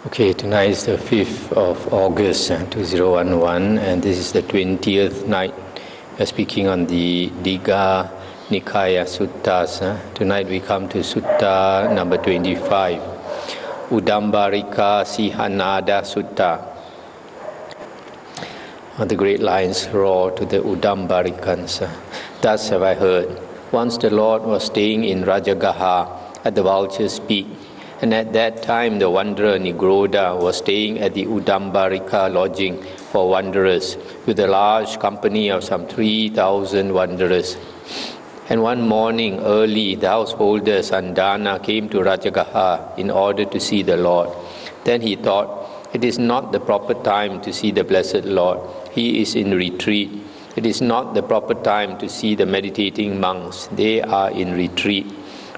Okay, tonight is the 5th of August 2011, and this is the 20th night. We're speaking on the Digha Nikaya Suttas. Tonight we come to Sutta number 25, Udumbarika-Sihanada Sutta. The great lions roar to the Udumbarikans. Thus have I heard. Once the Lord was staying in Rajagaha at the Vulture's Peak, and at that time the wanderer Nigroda was staying at the Udumbarika lodging for wanderers with a large company of some 3,000 wanderers. And one morning early the householder Sandana came to Rajagaha in order to see the Lord. Then he thought, it is not the proper time to see the blessed Lord. He is in retreat. It is not the proper time to see the meditating monks. They are in retreat.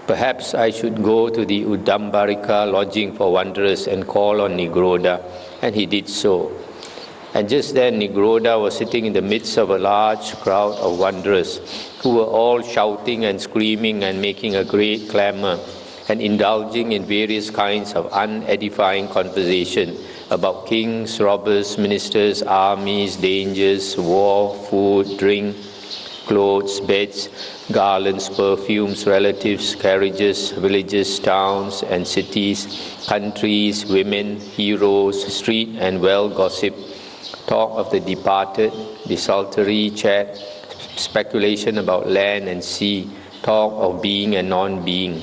Perhaps I should go to the Udumbarika lodging for wanderers and call on Nigroda. And he did so. And just then Nigroda was sitting in the midst of a large crowd of wanderers who were all shouting and screaming and making a great clamor and indulging in various kinds of unedifying conversation about kings, robbers, ministers, armies, dangers, war, food, drink, clothes, beds, garlands, perfumes, relatives, carriages, villages, towns and cities, countries, women, heroes, street and well gossip, talk of the departed, desultory chat, speculation about land and sea, talk of being and non-being.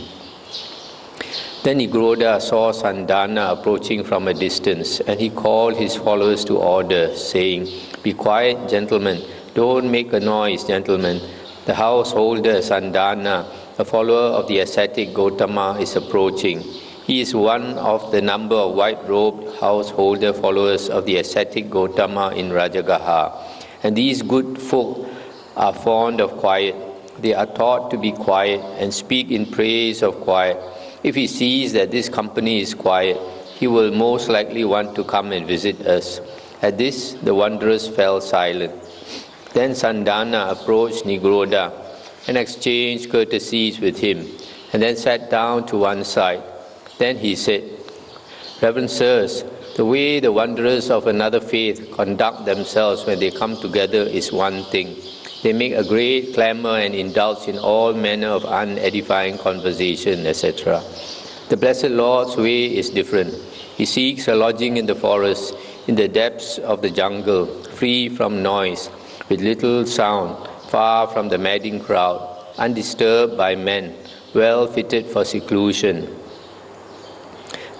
Then Nigroda saw Sandana approaching from a distance, and he called his followers to order, saying, "Be quiet, gentlemen. Don't make a noise, gentlemen. The householder Sandana, a follower of the ascetic Gotama, is approaching. He is one of the number of white-robed householder followers of the ascetic Gotama in Rajagaha. And these good folk are fond of quiet. They are taught to be quiet and speak in praise of quiet. If he sees that this company is quiet, he will most likely want to come and visit us." At this, the wanderers fell silent. Then Sandana approached Nigroda and exchanged courtesies with him, and then sat down to one side. Then he said, "Reverend sirs, the way the wanderers of another faith conduct themselves when they come together is one thing. They make a great clamor and indulge in all manner of unedifying conversation, etc. The Blessed Lord's way is different. He seeks a lodging in the forest, in the depths of the jungle, free from noise, with little sound, far from the madding crowd, undisturbed by men, well fitted for seclusion."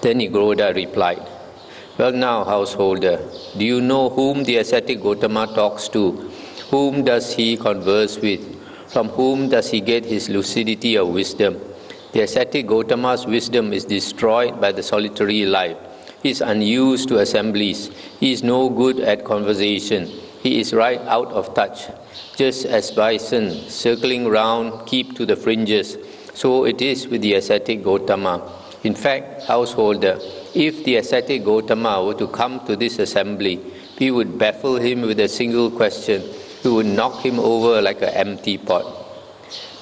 Then Nigroda replied, "Well now, householder, do you know whom the ascetic Gotama talks to? Whom does he converse with? From whom does he get his lucidity of wisdom? The ascetic Gotama's wisdom is destroyed by the solitary life. He is unused to assemblies. He is no good at conversation. He is right out of touch. Just as bison, circling round, keep to the fringes, so it is with the ascetic Gotama. In fact, householder, if the ascetic Gotama were to come to this assembly, we would baffle him with a single question. We would knock him over like an empty pot."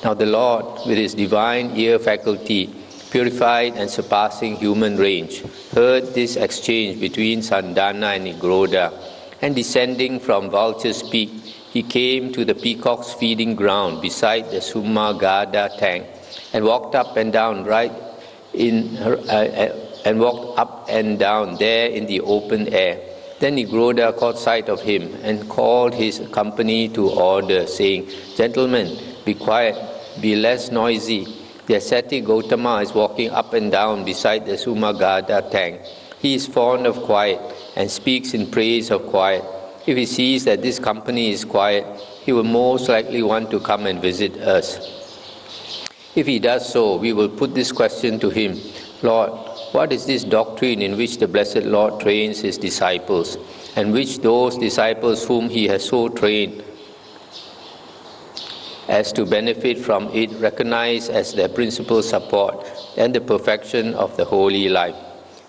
Now the Lord, with his divine ear faculty, purified and surpassing human range, heard this exchange between Sandana and Nigroda, and descending from Vulture's Peak, he came to the peacock's feeding ground beside the Sumagada tank, and walked up and down there in the open air. Then Nigroda caught sight of him and called his company to order, saying, "Gentlemen, be quiet, be less noisy. The ascetic Gotama is walking up and down beside the Sumagada tank. He is fond of quiet and speaks in praise of quiet. If he sees that this company is quiet, he will most likely want to come and visit us. If he does so, we will put this question to him, 'Lord, what is this doctrine in which the Blessed Lord trains his disciples, and which those disciples whom he has so trained as to benefit from it recognize as their principal support and the perfection of the holy life?'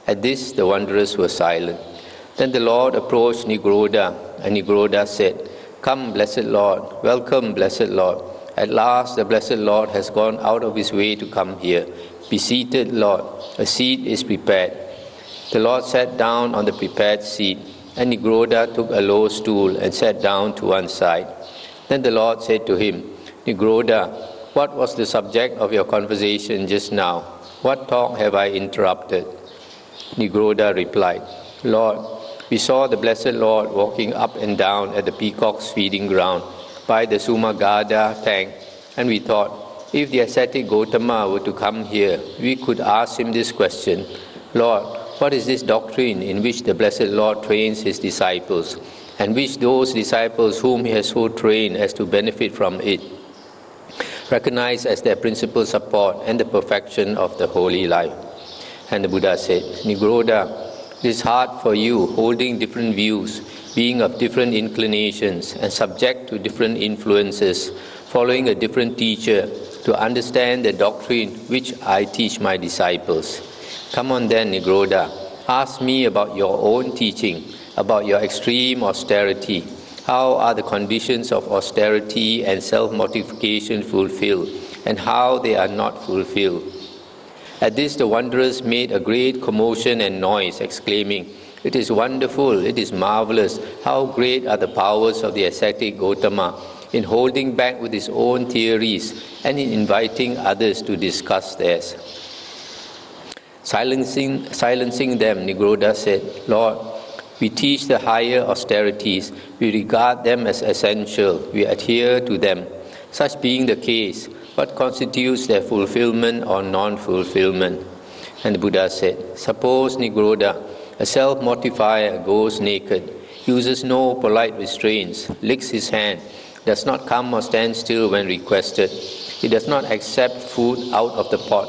At this, the wanderers were silent. Then the Lord approached Nigroda, and Nigroda said, "Come, blessed Lord, welcome, blessed Lord. At last the blessed Lord has gone out of his way to come here. Be seated, Lord. A seat is prepared." The Lord sat down on the prepared seat, and Nigroda took a low stool and sat down to one side. Then the Lord said to him, Nigroda, what was the subject of your conversation just now? What talk have I interrupted? Nigroda replied, Lord, we saw the Blessed Lord walking up and down at the peacock's feeding ground by the Sumagada tank, and we thought, if the ascetic Gotama were to come here, we could ask him this question, Lord, what is this doctrine in which the Blessed Lord trains his disciples, and which those disciples whom he has so trained as to benefit from it, recognize as their principal support and the perfection of the holy life? And the Buddha said, Nigroda, it is hard for you, holding different views, being of different inclinations, and subject to different influences, following a different teacher, to understand the doctrine which I teach my disciples. Come on then, Nigroda, ask me about your own teaching, about your extreme austerity. How are the conditions of austerity and self-mortification fulfilled, and how they are not fulfilled? At this the wanderers made a great commotion and noise, exclaiming, It is wonderful, it is marvelous, how great are the powers of the ascetic Gotama in holding back with his own theories and in inviting others to discuss theirs. Silencing them, Nigroda said, Lord, we teach the higher austerities, we regard them as essential, we adhere to them. Such being the case, what constitutes their fulfillment or non-fulfillment? And the Buddha said, suppose, Nigroda, a self-mortifier goes naked, uses no polite restraints, licks his hand, does not come or stand still when requested. He does not accept food out of the pot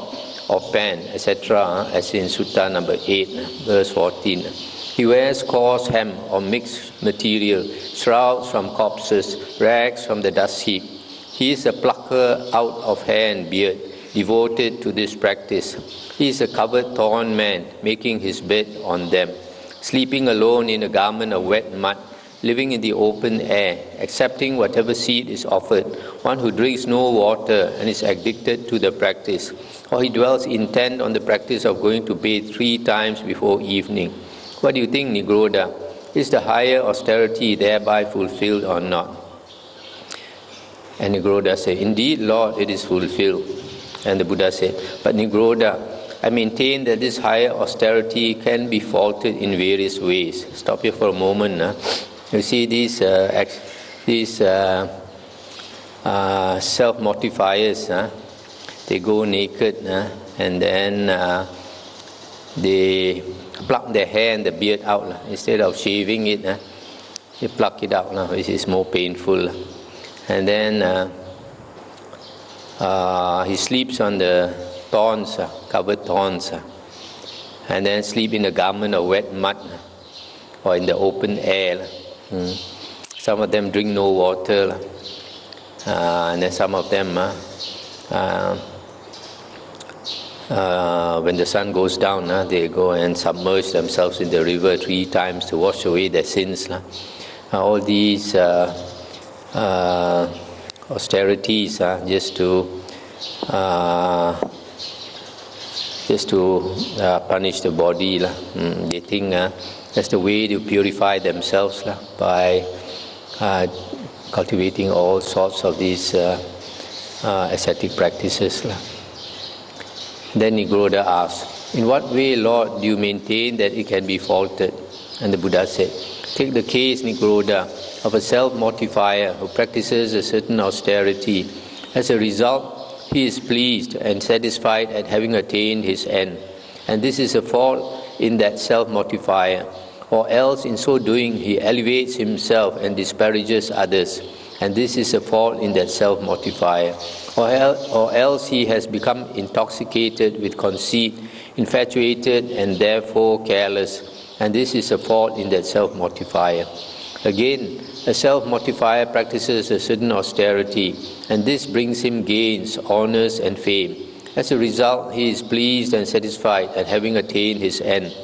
or pan, etc., as in Sutta number 8, verse 14. He wears coarse hem or mixed material, shrouds from corpses, rags from the dust heap. He is a plucker out of hair and beard, devoted to this practice. He is a covered thorn man, making his bed on them, sleeping alone in a garment of wet mud, living in the open air, accepting whatever seed is offered, one who drinks no water and is addicted to the practice, or he dwells intent on the practice of going to bed 3 times before evening. What do you think, Nigroda? Is the higher austerity thereby fulfilled or not? And Nigroda said, Indeed, Lord, it is fulfilled. And the Buddha said, but Nigroda, I maintain that this higher austerity can be faulted in various ways. Stop here for a moment. You see these self-mortifiers, they go naked and then they pluck their hair and the beard out. Instead of shaving it, they pluck it out, which is more painful. And then he sleeps on the thorns, covered thorns, and then sleep in a garment of wet mud or in the open air. Some of them drink no water, and then some of them, when the sun goes down, they go and submerge themselves in the river 3 times to wash away their sins. All these austerities just to punish the body. They think that's the way to purify themselves by cultivating all sorts of these ascetic practices. Then Nigroda asked, in what way, Lord, do you maintain that it can be faulted? And the Buddha said, take the case, Nigroda, of a self-mortifier who practices a certain austerity. As a result, he is pleased and satisfied at having attained his end. And this is a fault in that self-mortifier. Or else, in so doing, he elevates himself and disparages others. And this is a fault in that self-mortifier. Or else he has become intoxicated with conceit, infatuated and therefore careless. And this is a fault in that self-mortifier. Again, a self-mortifier practices a certain austerity, and this brings him gains, honors and fame. As a result, he is pleased and satisfied at having attained his end.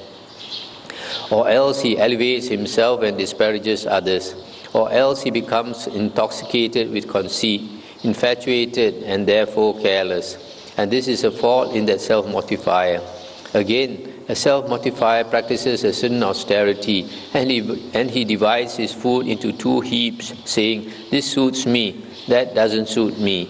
Or else he elevates himself and disparages others. Or else he becomes intoxicated with conceit, infatuated and therefore careless. And this is a fault in that self-mortifier. Again, a self-mortifier practices a certain austerity, and he divides his food into 2 heaps, saying, "This suits me, that doesn't suit me."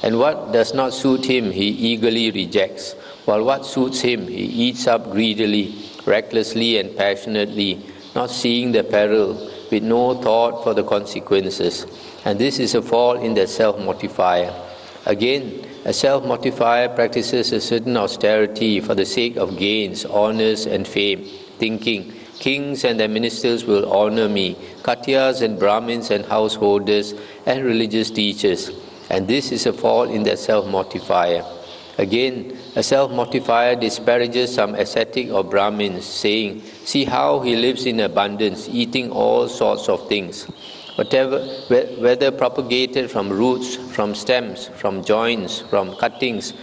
And what does not suit him, he eagerly rejects, while what suits him, he eats up greedily, recklessly and passionately, not seeing the peril, with no thought for the consequences. And this is a fault in the self-mortifier. Again, a self-mortifier practices a certain austerity for the sake of gains, honors and fame, thinking, "Kings and their ministers will honor me, Katyas and Brahmins and householders and religious teachers." And this is a fault in the self-mortifier. Again, a self-mortifier disparages some ascetic or Brahmins, saying, "See how he lives in abundance, eating all sorts of things. Whether propagated from roots, from stems, from joints, from cuttings,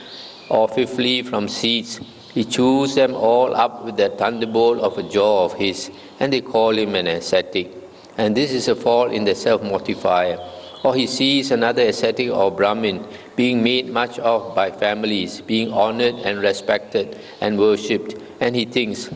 or fifthly from seeds, he chews them all up with the thunderbolt of a jaw of his, and they call him an ascetic." And this is a fault in the self-mortifier. Or he sees another ascetic or Brahmin being made much of by families, being honored and respected and worshipped, and he thinks,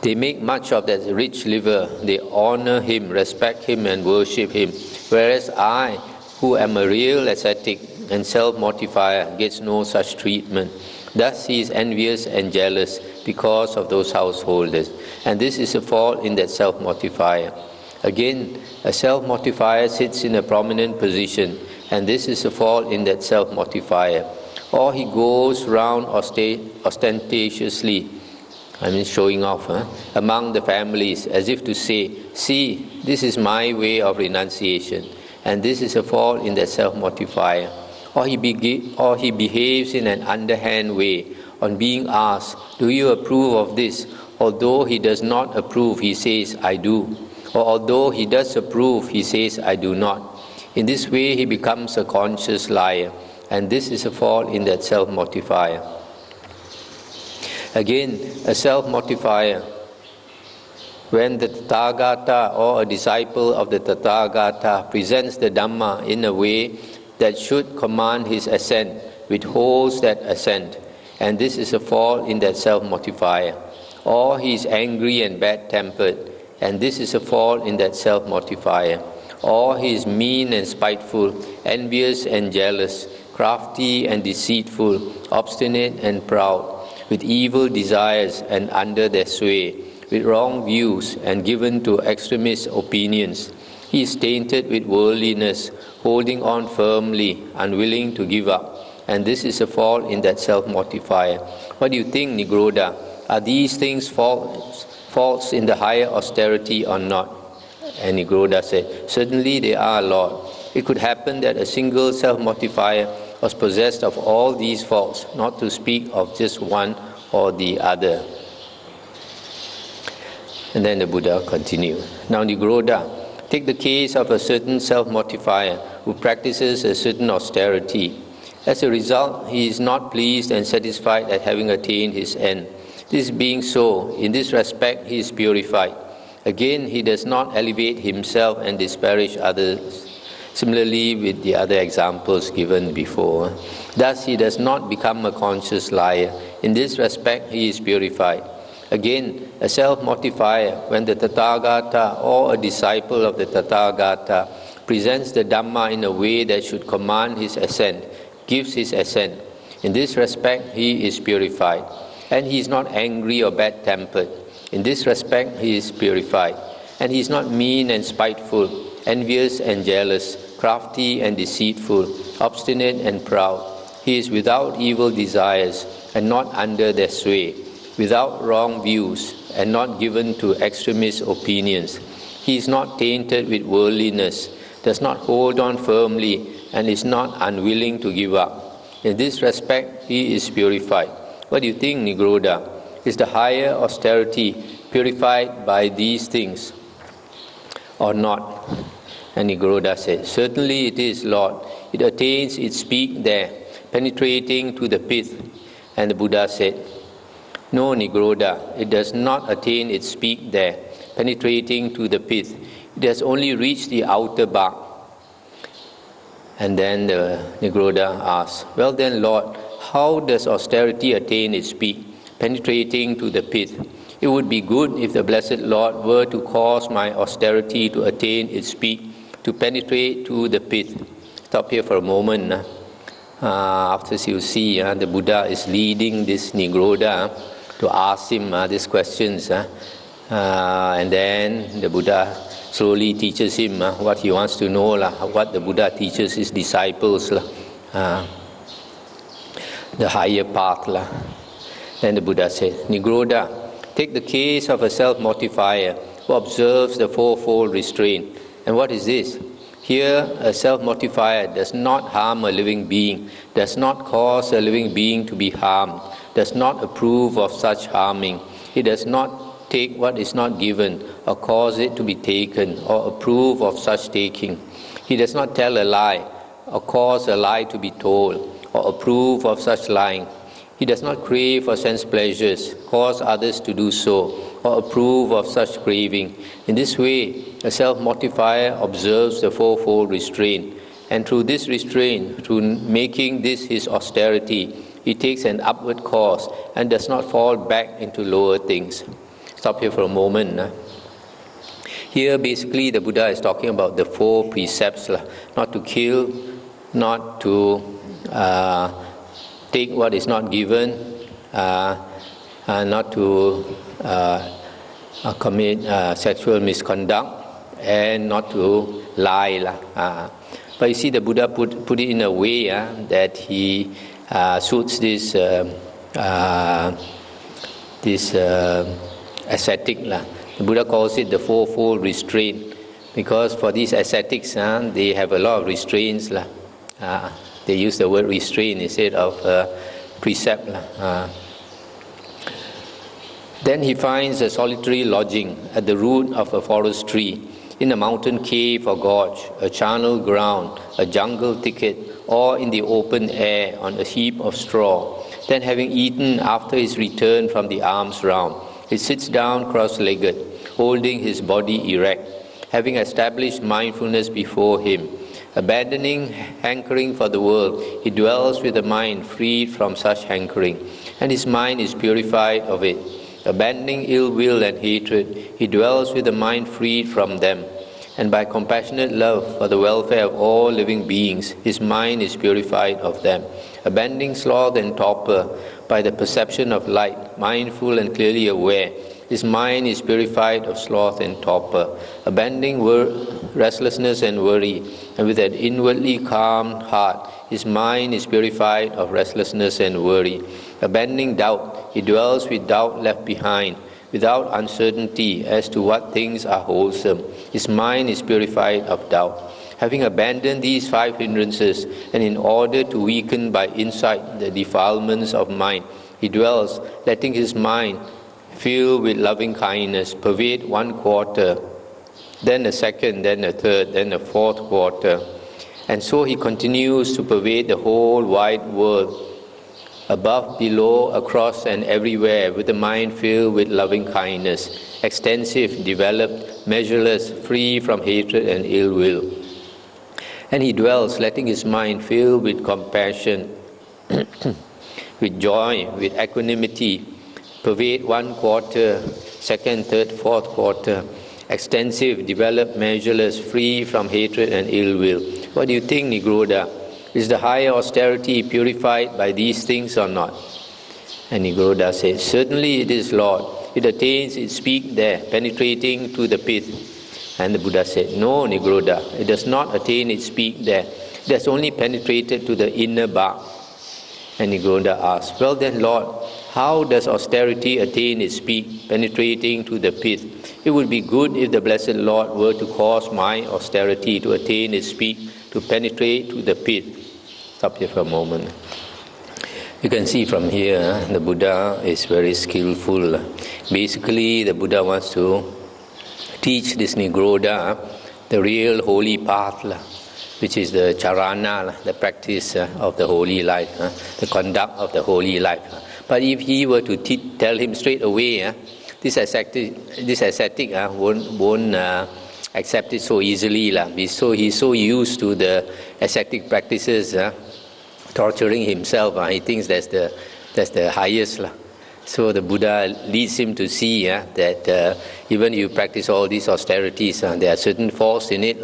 "They make much of that rich liver, they honor him, respect him and worship him, whereas I, who am a real ascetic and self-mortifier, gets no such treatment." Thus he is envious and jealous because of those householders. And this is a fault in that self-mortifier. Again, a self-mortifier sits in a prominent position, and this is a fault in that self-mortifier. Or he goes round ostentatiously, showing off, among the families, as if to say, "See, this is my way of renunciation." And this is a fault in that self-mortifier. Or he behaves in an underhand way. On being asked, "Do you approve of this?" Although he does not approve, he says, "I do." Or although he does approve, he says, "I do not." In this way, he becomes a conscious liar. And this is a fault in that self-mortifier. Again, a self-mortifier, when the Tathagata or a disciple of the Tathagata presents the Dhamma in a way that should command his assent, withholds that assent. And this is a fault in that self-mortifier. Or he is angry and bad-tempered, and this is a fault in that self-mortifier. Or he is mean and spiteful, envious and jealous, crafty and deceitful, obstinate and proud, with evil desires and under their sway, with wrong views and given to extremist opinions. He is tainted with worldliness, holding on firmly, unwilling to give up. And this is a fault in that self-mortifier. What do you think, Nigroda? Are these things faults in the higher austerity or not? And Nigroda said, "Certainly they are, Lord. It could happen that a single self-mortifier was possessed of all these faults, not to speak of just one or the other." And then the Buddha continued. "Now, Nigroda, take the case of a certain self-mortifier who practices a certain austerity. As a result, he is not pleased and satisfied at having attained his end. This being so, in this respect he is purified. Again, he does not elevate himself and disparage others. Similarly with the other examples given before. Thus he does not become a conscious liar. In this respect he is purified. Again, a self-mortifier, when the Tathagata or a disciple of the Tathagata presents the Dhamma in a way that should command his assent, gives his assent. In this respect he is purified. And he is not angry or bad-tempered. In this respect he is purified. And he is not mean and spiteful, envious and jealous, crafty and deceitful, obstinate and proud. He is without evil desires and not under their sway, without wrong views and not given to extremist opinions. He is not tainted with worldliness, does not hold on firmly, and is not unwilling to give up. In this respect he is purified. What do you think, Nigroda? Is the higher austerity purified by these things or not? And Nigroda said, "Certainly it is, Lord. It attains its peak there, penetrating to the pith." And the Buddha said, "No, Nigroda, it does not attain its peak there, penetrating to the pith. It has only reached the outer bark." And then the Nigroda asked, "Well then, Lord, how does austerity attain its peak, penetrating to the pith. It would be good if the Blessed Lord were to cause my austerity to attain its peak, to penetrate to the pith. Stop here for a moment. After you see, the Buddha is leading this Nigroda to ask him these questions. And then the Buddha slowly teaches him what he wants to know, what the Buddha teaches his disciples, the higher path. Then the Buddha said, Nigroda, take the case of a self-mortifier who observes the fourfold restraint. And what is this? Here, a self-mortifier does not harm a living being, does not cause a living being to be harmed, does not approve of such harming. He does not take what is not given, or cause it to be taken, or approve of such taking. He does not tell a lie, or cause a lie to be told, or approve of such lying. He does not crave for sense pleasures, cause others to do so, or approve of such craving. In this way, a self-mortifier observes the fourfold restraint, and through this restraint, through making this his austerity, he takes an upward course and does not fall back into lower things. Stop here for a moment. Here, basically, the Buddha is talking about the four precepts: not to kill, not to take what is not given, not to commit sexual misconduct, and not to lie. But you see, the Buddha put it in a way that he suits this ascetic. The Buddha calls it the fourfold restraint, because for these ascetics, they have a lot of restraints. They use the word restraint instead of precept. Then he finds a solitary lodging at the root of a forest tree, in a mountain cave or gorge, a charnel ground, a jungle thicket, or in the open air on a heap of straw. Then, having eaten after his return from the alms round, he sits down cross-legged, holding his body erect, having established mindfulness before him. Abandoning hankering for the world, he dwells with a mind freed from such hankering, and his mind is purified of it. Abandoning ill will and hatred, he dwells with a mind freed from them, and by compassionate love for the welfare of all living beings, his mind is purified of them. Abandoning sloth and torpor, by the perception of light, mindful and clearly aware, his mind is purified of sloth and torpor. Abandoning restlessness and worry, and with an inwardly calm heart, his mind is purified of restlessness and worry. Abandoning doubt, he dwells with doubt left behind, without uncertainty as to what things are wholesome. His mind is purified of doubt. Having abandoned these five hindrances, and in order to weaken by insight the defilements of mind, he dwells, letting his mind, filled with loving kindness, pervade one quarter, then a second, then a third, then a fourth quarter. And so he continues to pervade the whole wide world, above, below, across, and everywhere, with a mind filled with loving kindness, extensive, developed, measureless, free from hatred and ill will. And he dwells, letting his mind fill with compassion, with joy, with equanimity, pervade one quarter, second, third, fourth quarter, extensive, developed, measureless, free from hatred and ill will. What do you think, Nigroda? Is the higher austerity purified by these things or not? And Nigroda says, certainly it is, Lord. It attains its peak there, penetrating to the pith. And the Buddha said, no, Nigroda, it does not attain its peak there. It has only penetrated to the inner bark. And Nigroda asked, well then, Lord, how does austerity attain its peak, penetrating to the pith? It would be good if the Blessed Lord were to cause my austerity to attain its peak, to penetrate to the pith. Stop here for a moment. You can see from here, the Buddha is very skillful. Basically, the Buddha wants to teach this Nigroda the real holy path, which is the charana, the practice of the holy life, the conduct of the holy life. But if he were to tell him straight away, this ascetic won't accept it so easily. He's so used to the ascetic practices, torturing himself. He thinks that's the highest. So the Buddha leads him to see that even you practice all these austerities, there are certain faults in it.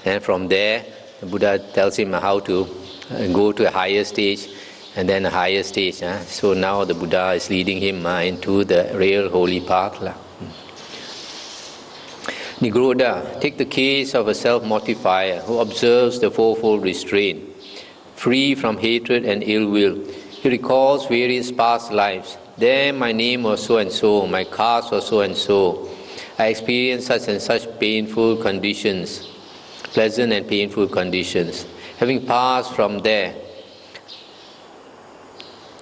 And from there, the Buddha tells him how to go to a higher stage and then a higher stage. So now the Buddha is leading him into the real holy path. Nigroda, take the case of a self-mortifier who observes the fourfold restraint, free from hatred and ill will. He recalls various past lives. There my name was so and so, my caste was so and so. I experienced such and such painful conditions, pleasant and painful conditions. Having passed from there,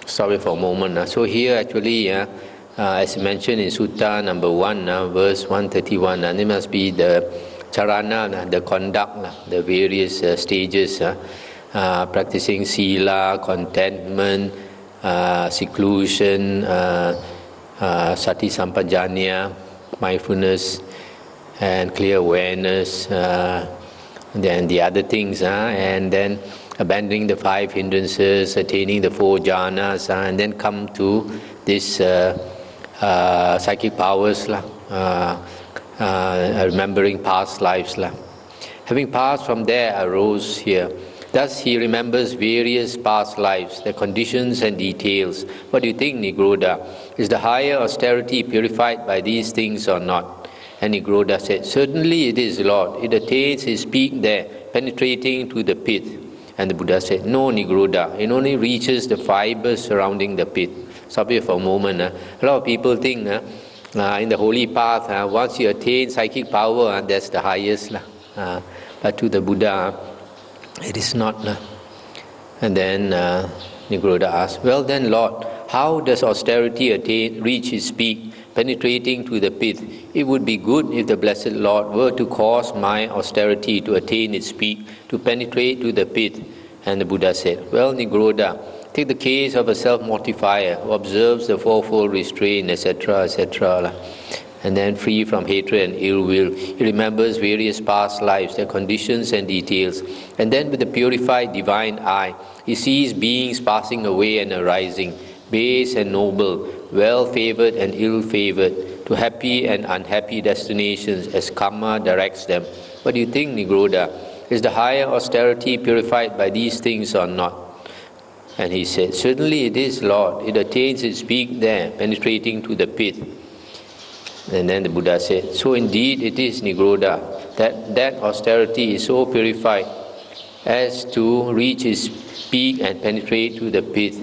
sorry for a moment. So here actually, as mentioned in Sutta number 1, verse 131, it must be the charana, the conduct, the various stages, practicing sila, contentment, seclusion, sati sampajanya, mindfulness, and clear awareness, then the other things, and then abandoning the 5 hindrances, attaining the 4 jhanas, and then come to this psychic powers, remembering past lives. Having passed from there, arose here. Thus he remembers various past lives, their conditions and details. What do you think, Nigroda? Is the higher austerity purified by these things or not? And Nigroda said, certainly it is, Lord. It attains his peak there, penetrating to the pit. And the Buddha said, no, Nigroda, it only reaches the fibers surrounding the pit. Stop here for a moment. A lot of people think in the holy path, once you attain psychic power, that's the highest. But to the Buddha, it is not. And then Nigroda asked, well then, Lord, how does austerity reach its peak, penetrating to the pit? It would be good if the Blessed Lord were to cause my austerity to attain its peak, to penetrate to the pit. And the Buddha said, well, Nigroda, take the case of a self-mortifier who observes the fourfold restraint, etc., etc., and then free from hatred and ill will. He remembers various past lives, their conditions and details. And then with the purified divine eye, he sees beings passing away and arising, base and noble, well-favored and ill-favored, to happy and unhappy destinations as karma directs them. What do you think, Nigroda? Is the higher austerity purified by these things or not? And he said, certainly it is, Lord. It attains its peak there, penetrating to the pit. And then the Buddha said, so indeed it is, Nigroda, that austerity is so purified as to reach its peak and penetrate to the pit.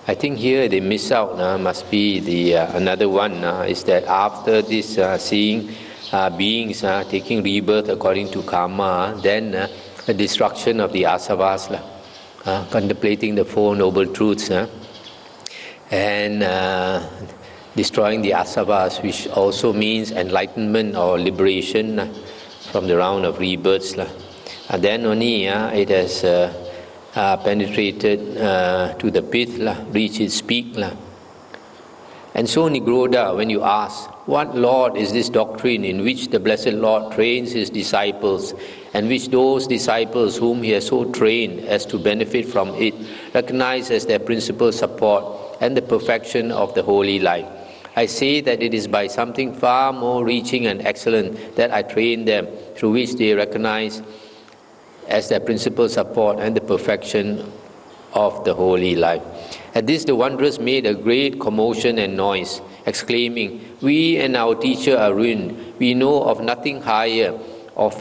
I think here they miss out, must be the another one, is that after this seeing beings taking rebirth according to karma, then the destruction of the asavas, contemplating the 4 noble truths, and destroying the asavas, which also means enlightenment or liberation from the round of rebirths. And then only it has penetrated to the pit, reached its peak. And so, Nigroda, when you ask, what Lord is this doctrine in which the Blessed Lord trains his disciples, and which those disciples whom he has so trained as to benefit from it recognize as their principal support and the perfection of the holy life? I say that it is by something far more reaching and excellent that I train them, through which they recognize as their principal support and the perfection of the holy life. At this the wanderers made a great commotion and noise, exclaiming, we and our teacher are ruined. We know of nothing higher or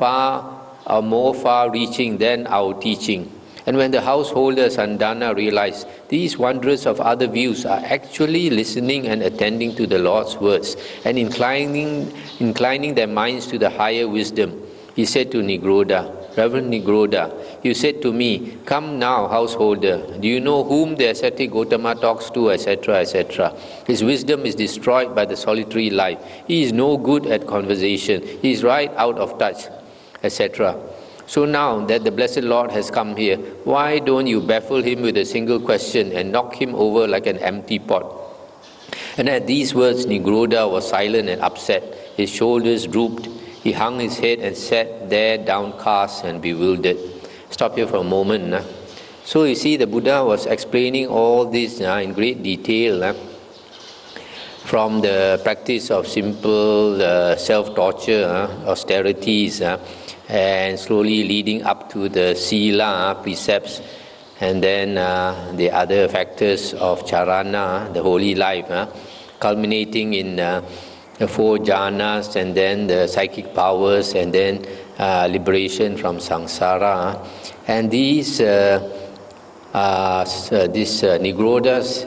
more far-reaching than our teaching. And when the householder Sandana realized these wanderers of other views are actually listening and attending to the Lord's words and inclining their minds to the higher wisdom, he said to Nigroda, Reverend Nigroda, you said to me, come now, householder, do you know whom the ascetic Gotama talks to, etc., etc.? His wisdom is destroyed by the solitary life. He is no good at conversation. He is right out of touch, etc. So now that the Blessed Lord has come here, why don't you baffle him with a single question and knock him over like an empty pot? And at these words, Nigroda was silent and upset. His shoulders drooped. He hung his head and sat there downcast and bewildered. Stop here for a moment. So you see, the Buddha was explaining all this in great detail. from the practice of simple self-torture, austerities, and slowly leading up to the sila precepts, and then the other factors of charana, the holy life, culminating in the 4 jhanas, and then the psychic powers, and then liberation from samsara. And these Nigroda's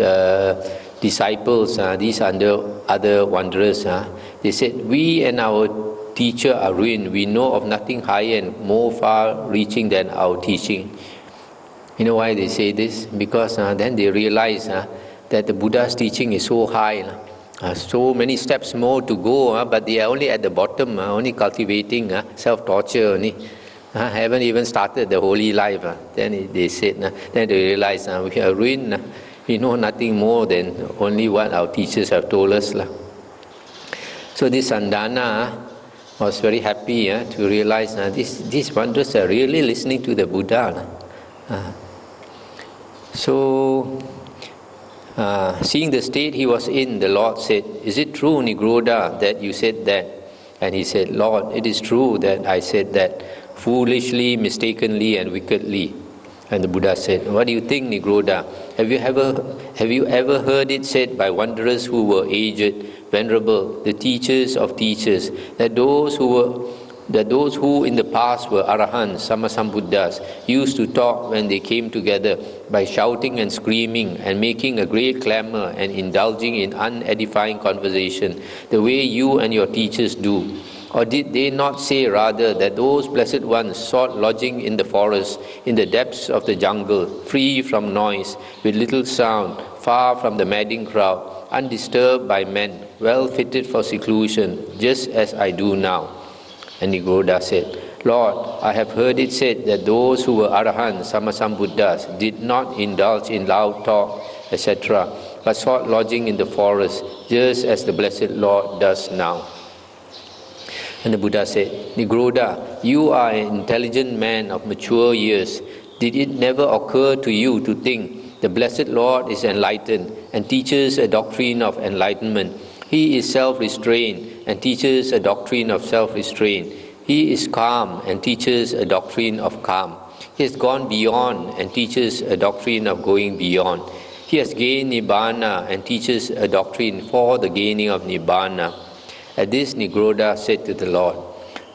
disciples, these other wanderers, they said, we and our teacher are ruined. We know of nothing higher and more far-reaching than our teaching. You know why they say this? Because then they realize that the Buddha's teaching is so high, so many steps more to go, but they are only at the bottom, only cultivating self-torture only. Haven't even started the holy life. Then they said, then they realize we are ruined. We know nothing more than only what our teachers have told us. So this Sandana was very happy to realize these wanderers are really listening to the Buddha. So, seeing the state he was in, the Lord said, is it true, Nigroda, that you said that? And he said, Lord, it is true that I said that, foolishly, mistakenly, and wickedly. And the Buddha said, what do you think, Nigroda? Have you ever heard it said by wanderers who were aged, venerable, the teachers of teachers, that those who in the past were arahants, sammasambuddhas, used to talk when they came together by shouting and screaming and making a great clamor and indulging in unedifying conversation, the way you and your teachers do? Or did they not say rather that those blessed ones sought lodging in the forest, in the depths of the jungle, free from noise, with little sound, far from the madding crowd, undisturbed by men, well fitted for seclusion, just as I do now? And Nigroda said, Lord, I have heard it said that those who were arahants, sammasambuddhas, did not indulge in loud talk, etc., but sought lodging in the forest, just as the blessed Lord does now. And the Buddha said, Nigroda, you are an intelligent man of mature years. Did it never occur to you to think the blessed Lord is enlightened and teaches a doctrine of enlightenment? He is self-restrained and teaches a doctrine of self-restraint. He is calm and teaches a doctrine of calm. He has gone beyond and teaches a doctrine of going beyond. He has gained Nibbana and teaches a doctrine for the gaining of Nibbana. At this, Nigroda said to the Lord,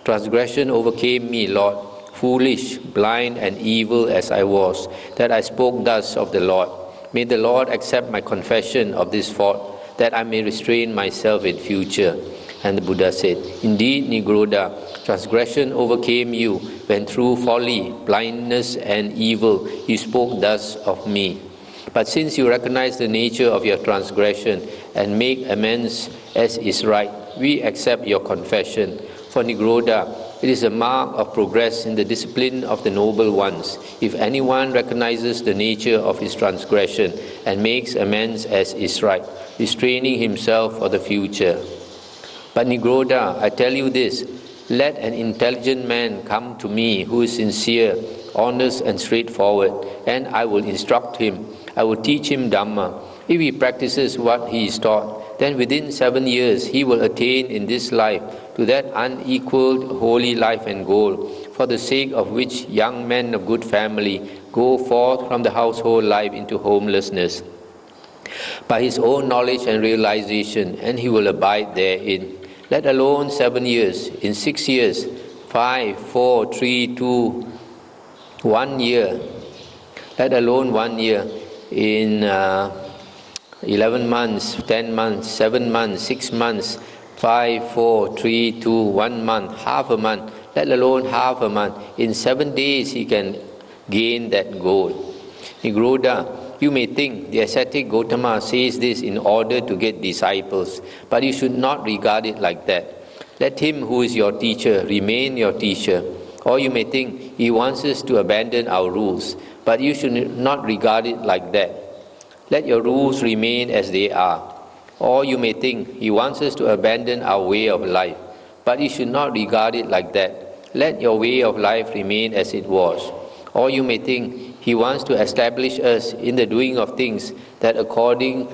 transgression overcame me, Lord, foolish, blind, and evil as I was, that I spoke thus of the Lord. May the Lord accept my confession of this fault, that I may restrain myself in future. And the Buddha said, indeed, Nigroda, transgression overcame you when through folly, blindness, and evil you spoke thus of me. But since you recognize the nature of your transgression and make amends as is right, we accept your confession. For Nigroda, it is a mark of progress in the discipline of the noble ones, if anyone recognizes the nature of his transgression and makes amends as is right, restraining himself for the future. But Nigroda, I tell you this, let an intelligent man come to me who is sincere, honest, and straightforward, and I will instruct him. I will teach him Dhamma. If he practices what he is taught, then within 7 years he will attain in this life to that unequaled holy life and goal, for the sake of which young men of good family go forth from the household life into homelessness, by his own knowledge and realization, and he will abide therein. Let alone 7 years, in 6 years, 5, 4, 3, 2, 1 year, let alone 1 year, in 11 months, 10 months, 7 months, 6 months, 5, 4, 3, 2, 1 month, half a month, let alone half a month. In 7 days he can gain that goal. Nigroda, you may think the ascetic Gotama says this in order to get disciples, but you should not regard it like that. Let him who is your teacher remain your teacher. Or you may think he wants us to abandon our rules, but you should not regard it like that. Let your rules remain as they are. Or you may think he wants us to abandon our way of life, but you should not regard it like that. Let your way of life remain as it was. Or you may think he wants to establish us in the doing of things that according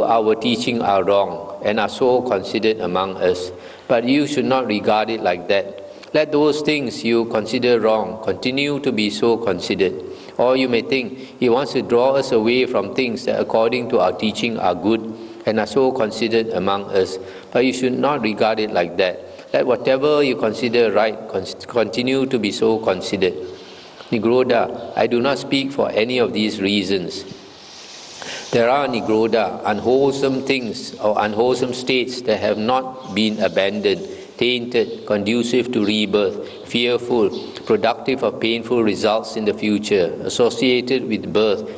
Our teaching are wrong and are so considered among us, but you should not regard it like that. Let those things you consider wrong continue to be so considered. Or you may think he wants to draw us away from things that according to our teaching are good and are so considered among us, but you should not regard it like that. Let whatever you consider right continue to be so considered. Nigroda, I do not speak for any of these reasons. There are nigroda, unwholesome things or unwholesome states that have not been abandoned, tainted, conducive to rebirth, fearful, productive of painful results in the future, associated with birth,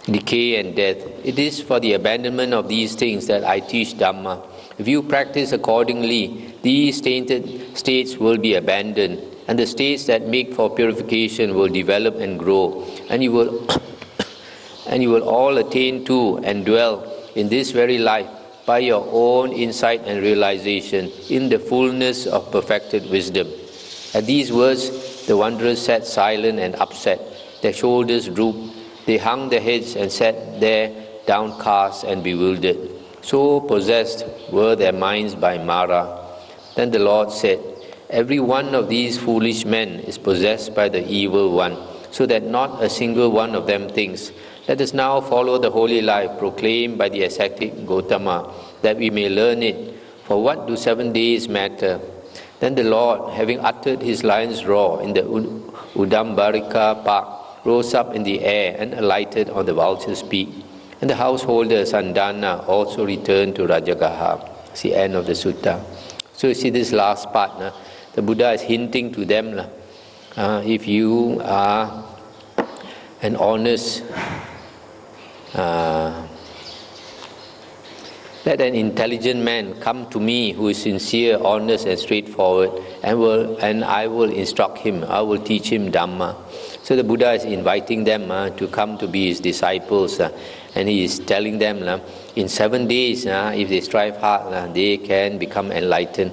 decay and death. It is for the abandonment of these things that I teach Dhamma. If you practice accordingly, these tainted states will be abandoned, and the states that make for purification will develop and grow, and you will all attain to and dwell in this very life by your own insight and realization in the fullness of perfected wisdom. At these words, the wanderers sat silent and upset. Their shoulders drooped. They hung their heads and sat there downcast and bewildered. So possessed were their minds by Mara. Then the Lord said, every one of these foolish men is possessed by the evil one, so that not a single one of them thinks. Let us now follow the holy life proclaimed by the ascetic Gotama, that we may learn it. For what do 7 days matter? Then the Lord, having uttered his lion's roar in the Udumbarika park, rose up in the air and alighted on the vulture's peak. And the householder Sandana also returned to Rajagaha. It's the end of the sutta. So you see this last part, the Buddha is hinting to them, if you are an honest, let an intelligent man come to me who is sincere, honest and straightforward, and I will instruct him, I will teach him Dhamma. So the Buddha is inviting them to come to be his disciples, and he is telling them in 7 days, if they strive hard, they can become enlightened.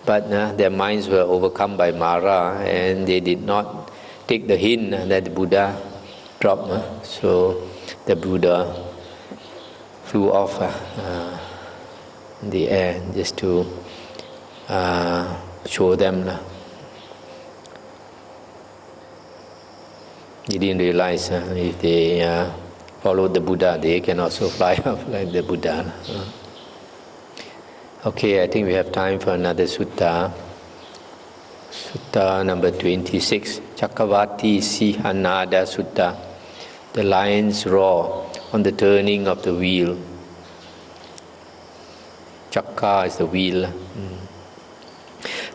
But their minds were overcome by Mara, and they did not take the hint that the Buddha dropped. So the Buddha flew off in the air just to show them. He didn't realize if they followed the Buddha, they can also fly off like the Buddha. Okay, I think we have time for another sutta. Sutta number 26, Cakkavatti-Sihanada Sutta, the lion's roar on the turning of the wheel. Chakka is the wheel.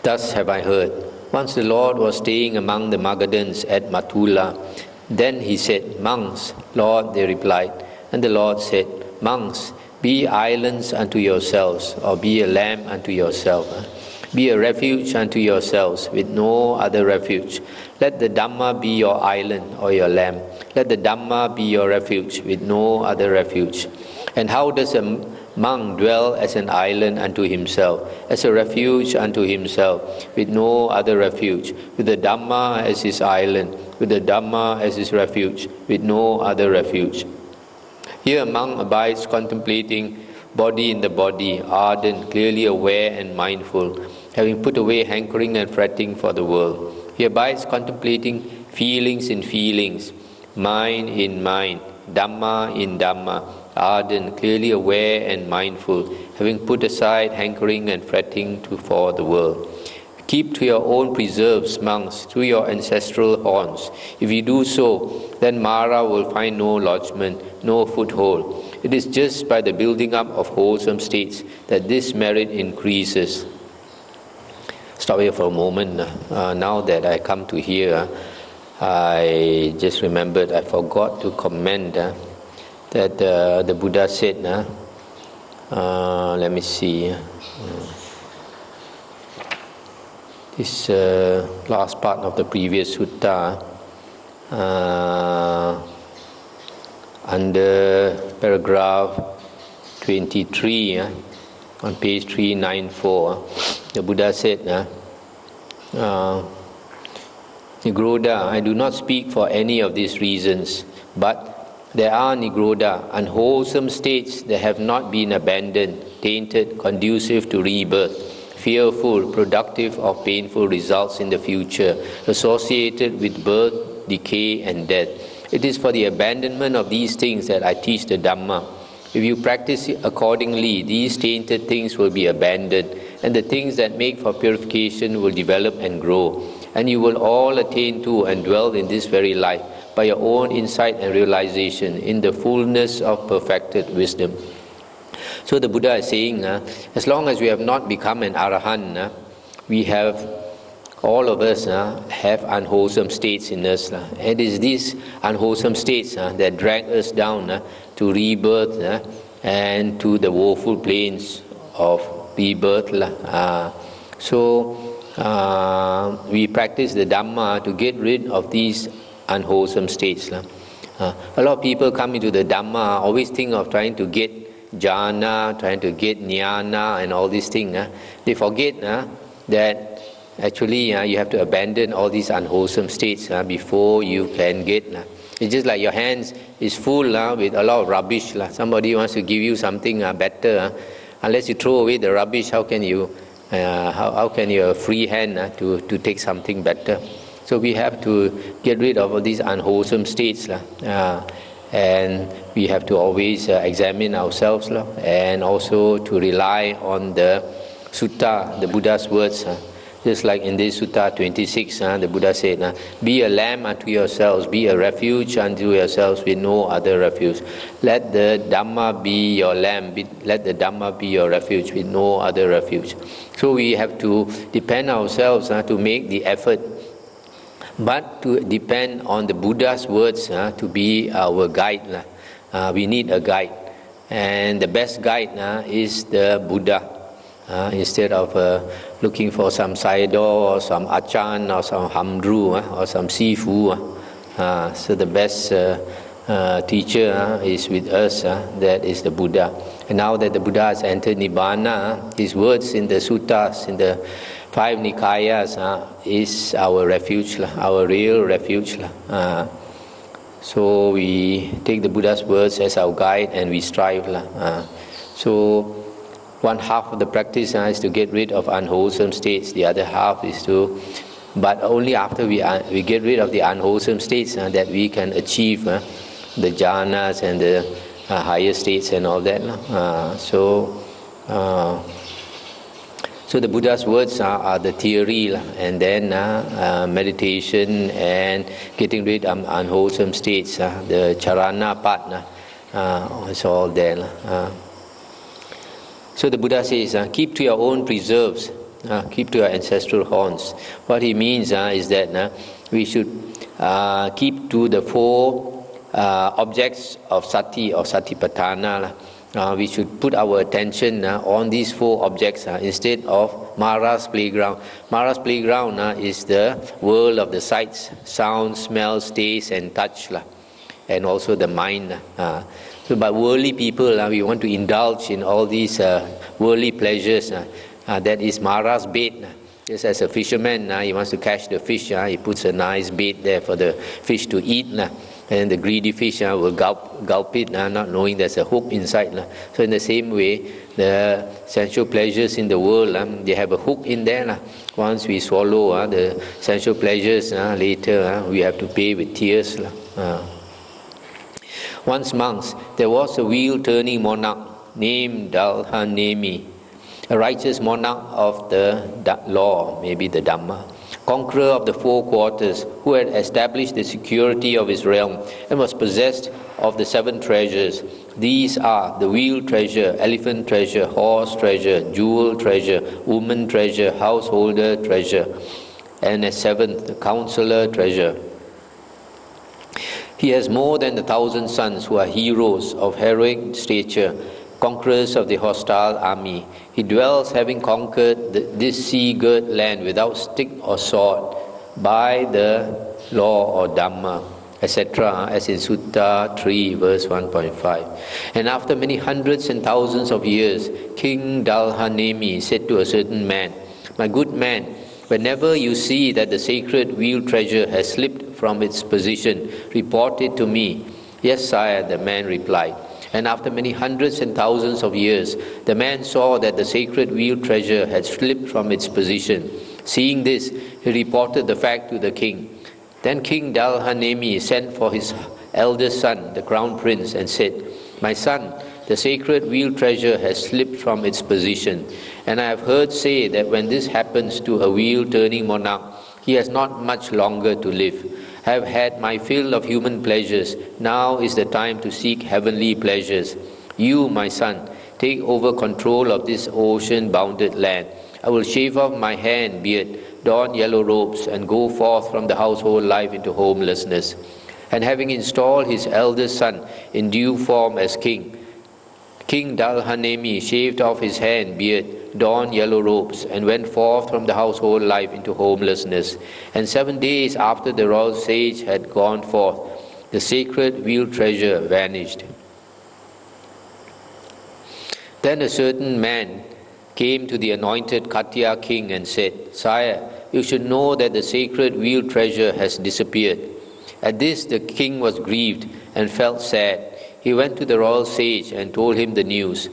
Thus have I heard. Once the Lord was staying among the Magadhans at Mathula. Then he said, monks, Lord, they replied. And the Lord said, monks, be islands unto yourselves, or be a lamp unto yourself. Be a refuge unto yourselves, with no other refuge. Let the Dhamma be your island or your lamp. Let the Dhamma be your refuge, with no other refuge. And how does a monk dwell as an island unto himself, as a refuge unto himself, with no other refuge, with the Dhamma as his island, with the Dhamma as his refuge, with no other refuge. Here a monk abides contemplating body in the body, ardent, clearly aware and mindful, having put away hankering and fretting for the world. He abides contemplating feelings in feelings, mind in mind, Dhamma in Dhamma, ardent, clearly aware and mindful, having put aside hankering and fretting for the world. Keep to your own preserves, monks, through your ancestral haunts. If you do so, then Mara will find no lodgment, no foothold. It is just by the building up of wholesome states that this merit increases. Stop here for a moment. Now that I come to here, I just remembered I forgot to comment that the Buddha said, let me see, this last part of the previous sutta, under paragraph 23, on page 394, the Buddha said, Nigroda, I do not speak for any of these reasons, but There are nigroda, unwholesome states that have not been abandoned, tainted, conducive to rebirth, fearful, productive of painful results in the future, associated with birth, decay and death. It is for the abandonment of these things that I teach the Dhamma. If you practice accordingly, these tainted things will be abandoned, and the things that make for purification will develop and grow. And you will all attain to and dwell in this very life by your own insight and realization in the fullness of perfected wisdom. So the Buddha is saying, as long as we have not become an Arahant, we have, all of us have unwholesome states in us. It is these unwholesome states that drag us down to rebirth and to the woeful plains of rebirth. So we practice the Dhamma to get rid of these unwholesome states. A lot of people come into the Dhamma, always think of trying to get jhana, trying to get jnana and all these things. They forget that actually you have to abandon all these unwholesome states before you can get. It's just like your hands is full with a lot of rubbish. Somebody wants to give you something better. Unless you throw away the rubbish, how can you have a free hand to take something better? So we have to get rid of all these unwholesome states, and we have to always examine ourselves, and also to rely on the sutta, the Buddha's words. Just like in this Sutta 26, the Buddha said, be a lamb unto yourselves, be a refuge unto yourselves with no other refuge. Let the Dhamma be your lamb, let the Dhamma be your refuge with no other refuge. So we have to depend ourselves to make the effort, but to depend on the Buddha's words to be our guide. We need a guide, and the best guide is the Buddha. Instead of looking for some sayadaw or some achan or some hamdru or some sifu. So the best teacher is with us, that is the Buddha. And now that the Buddha has entered Nibbana, his words in the suttas, in the 5 Nikayas, is our refuge, our real refuge. So we take the Buddha's words as our guide and we strive. So one half of the practice is to get rid of unwholesome states. The other half is to, but only after we get rid of the unwholesome states that we can achieve the jhanas and the higher states and all that. So the Buddha's words are the theory, and then meditation and getting rid of unwholesome states. The charana part is all there. So the Buddha says, keep to your own preserves, keep to your ancestral haunts. What he means is that we should keep to the 4 objects of sati or satipatthana. We should put our attention on these 4 objects instead of Mara's playground. Mara's playground is the world of the sights, sounds, smells, taste and touch, and also the mind. So, but worldly people, we want to indulge in all these worldly pleasures. That is Mara's bait. Just as a fisherman, he wants to catch the fish. He puts a nice bait there for the fish to eat. And the greedy fish will gulp it, not knowing there's a hook inside. So in the same way, the sensual pleasures in the world, they have a hook in there. Once we swallow the sensual pleasures, later we have to pay with tears. Once monks, there was a wheel-turning monarch named Dalhanemi, a righteous monarch of the law, maybe the Dhamma, conqueror of the 4 quarters, who had established the security of his realm and was possessed of the 7 treasures. These are the wheel treasure, elephant treasure, horse treasure, jewel treasure, woman treasure, householder treasure, and a 7th, the counselor treasure. He has more than 1,000 sons who are heroes of heroic stature, conquerors of the hostile army. He dwells, having conquered this sea-girt land without stick or sword, by the law or Dhamma, etc., as in Sutta 3, verse 1.5. And after many hundreds and thousands of years, King Dalhanemi said to a certain man, "My good man, whenever you see that the sacred wheel treasure has slipped from its position, report it to me. Yes, sire, the man replied. And after many hundreds and thousands of years, the man saw that the sacred wheel treasure had slipped from its position. Seeing this, he reported the fact to the king. Then King Dalhanemi sent for his eldest son, the crown prince, and said, "My son, the sacred wheel treasure has slipped from its position, and I have heard say that when this happens to a wheel-turning monarch, he has not much longer to live. I have had my fill of human pleasures. Now is the time to seek heavenly pleasures. You, my son, take over control of this ocean-bounded land. I will shave off my hair and beard, don yellow robes, and go forth from the household life into homelessness." And having installed his eldest son in due form as king, King Dalhanemi shaved off his hair and beard, donned yellow robes, and went forth from the household life into homelessness. And 7 days after the royal sage had gone forth, the sacred wheel treasure vanished. Then a certain man came to the anointed Katya king and said, "Sire, you should know that the sacred wheel treasure has disappeared." At this the king was grieved and felt sad. He went to the royal sage and told him the news.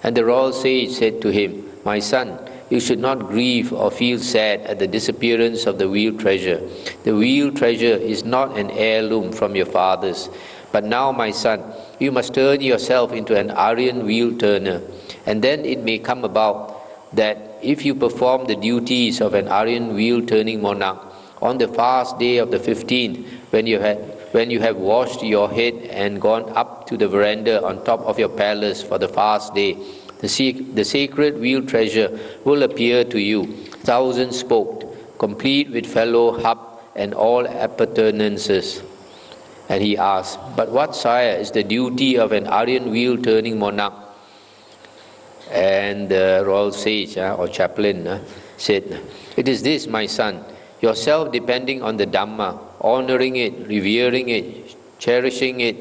And the royal sage said to him, "My son, you should not grieve or feel sad at the disappearance of the wheel treasure. The wheel treasure is not an heirloom from your fathers. But now, my son, you must turn yourself into an Aryan wheel turner. And then it may come about that if you perform the duties of an Aryan wheel turning monarch, on the fast day of the 15th, when you have washed your head and gone up to the veranda on top of your palace for the fast day, the sacred wheel treasure will appear to you, thousand-spoked, complete with fellow hub and all appurtenances." And he asked, "But what, sire, is the duty of an Aryan wheel-turning monarch?" And the royal sage or chaplain said, "It is this, my son, yourself depending on the Dhamma, honoring it, revering it, cherishing it,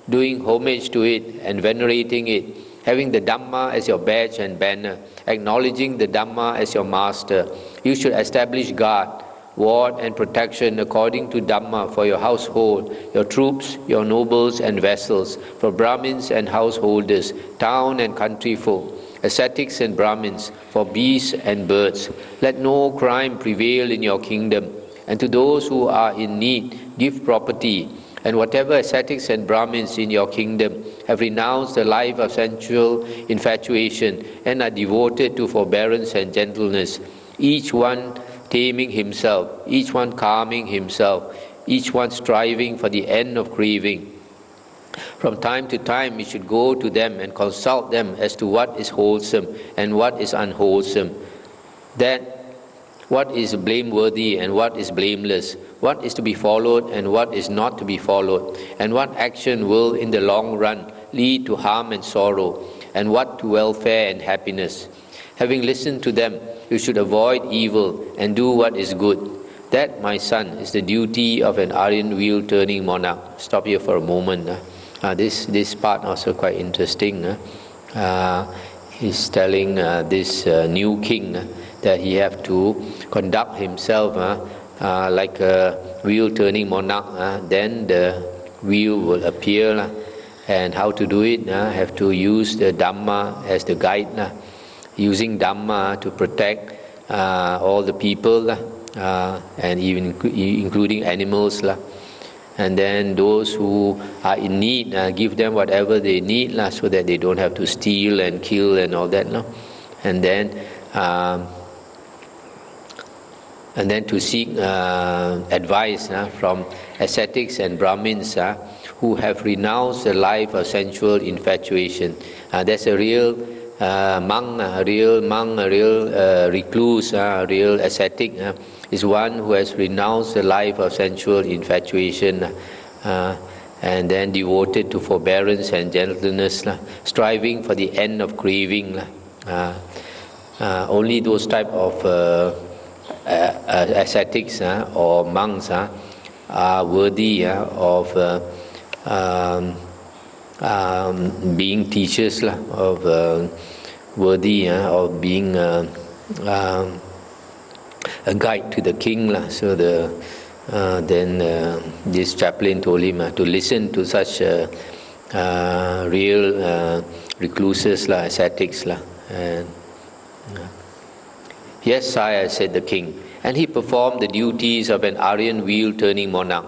doing homage to it and venerating it, having the Dhamma as your badge and banner, acknowledging the Dhamma as your master. You should establish guard, ward and protection according to Dhamma for your household, your troops, your nobles and vassals, for Brahmins and householders, town and country folk, ascetics and Brahmins, for beasts and birds. Let no crime prevail in your kingdom, and to those who are in need, give property. And whatever ascetics and Brahmins in your kingdom have renounced the life of sensual infatuation and are devoted to forbearance and gentleness, each one taming himself, each one calming himself, each one striving for the end of craving. From time to time we should go to them and consult them as to what is wholesome and what is unwholesome, that what is blameworthy and what is blameless, what is to be followed and what is not to be followed, and what action will in the long run lead to harm and sorrow, and what to welfare and happiness. Having listened to them, you should avoid evil and do what is good. That, my son, is the duty of an Aryan wheel-turning monarch." Stop here for a moment. This part also quite interesting. He's telling this new king that he have to conduct himself like a wheel-turning monarch. Then the wheel will appear, and how to do it? Have to use the Dhamma as the guide. Using Dhamma to protect all the people, and even including animals. And then those who are in need, give them whatever they need so that they don't have to steal and kill and all that. And then to seek advice from ascetics and Brahmins who have renounced the life of sensual infatuation. That's a real monk, a real recluse, a real ascetic, is one who has renounced the life of sensual infatuation and then devoted to forbearance and gentleness, striving for the end of craving. Only those type of ascetics or monks are worthy of being teachers, worthy of being a guide to the king. So Then this chaplain told him to listen to such real recluses, ascetics. Yes, sire, said the king, and he performed the duties of an Aryan wheel-turning monarch.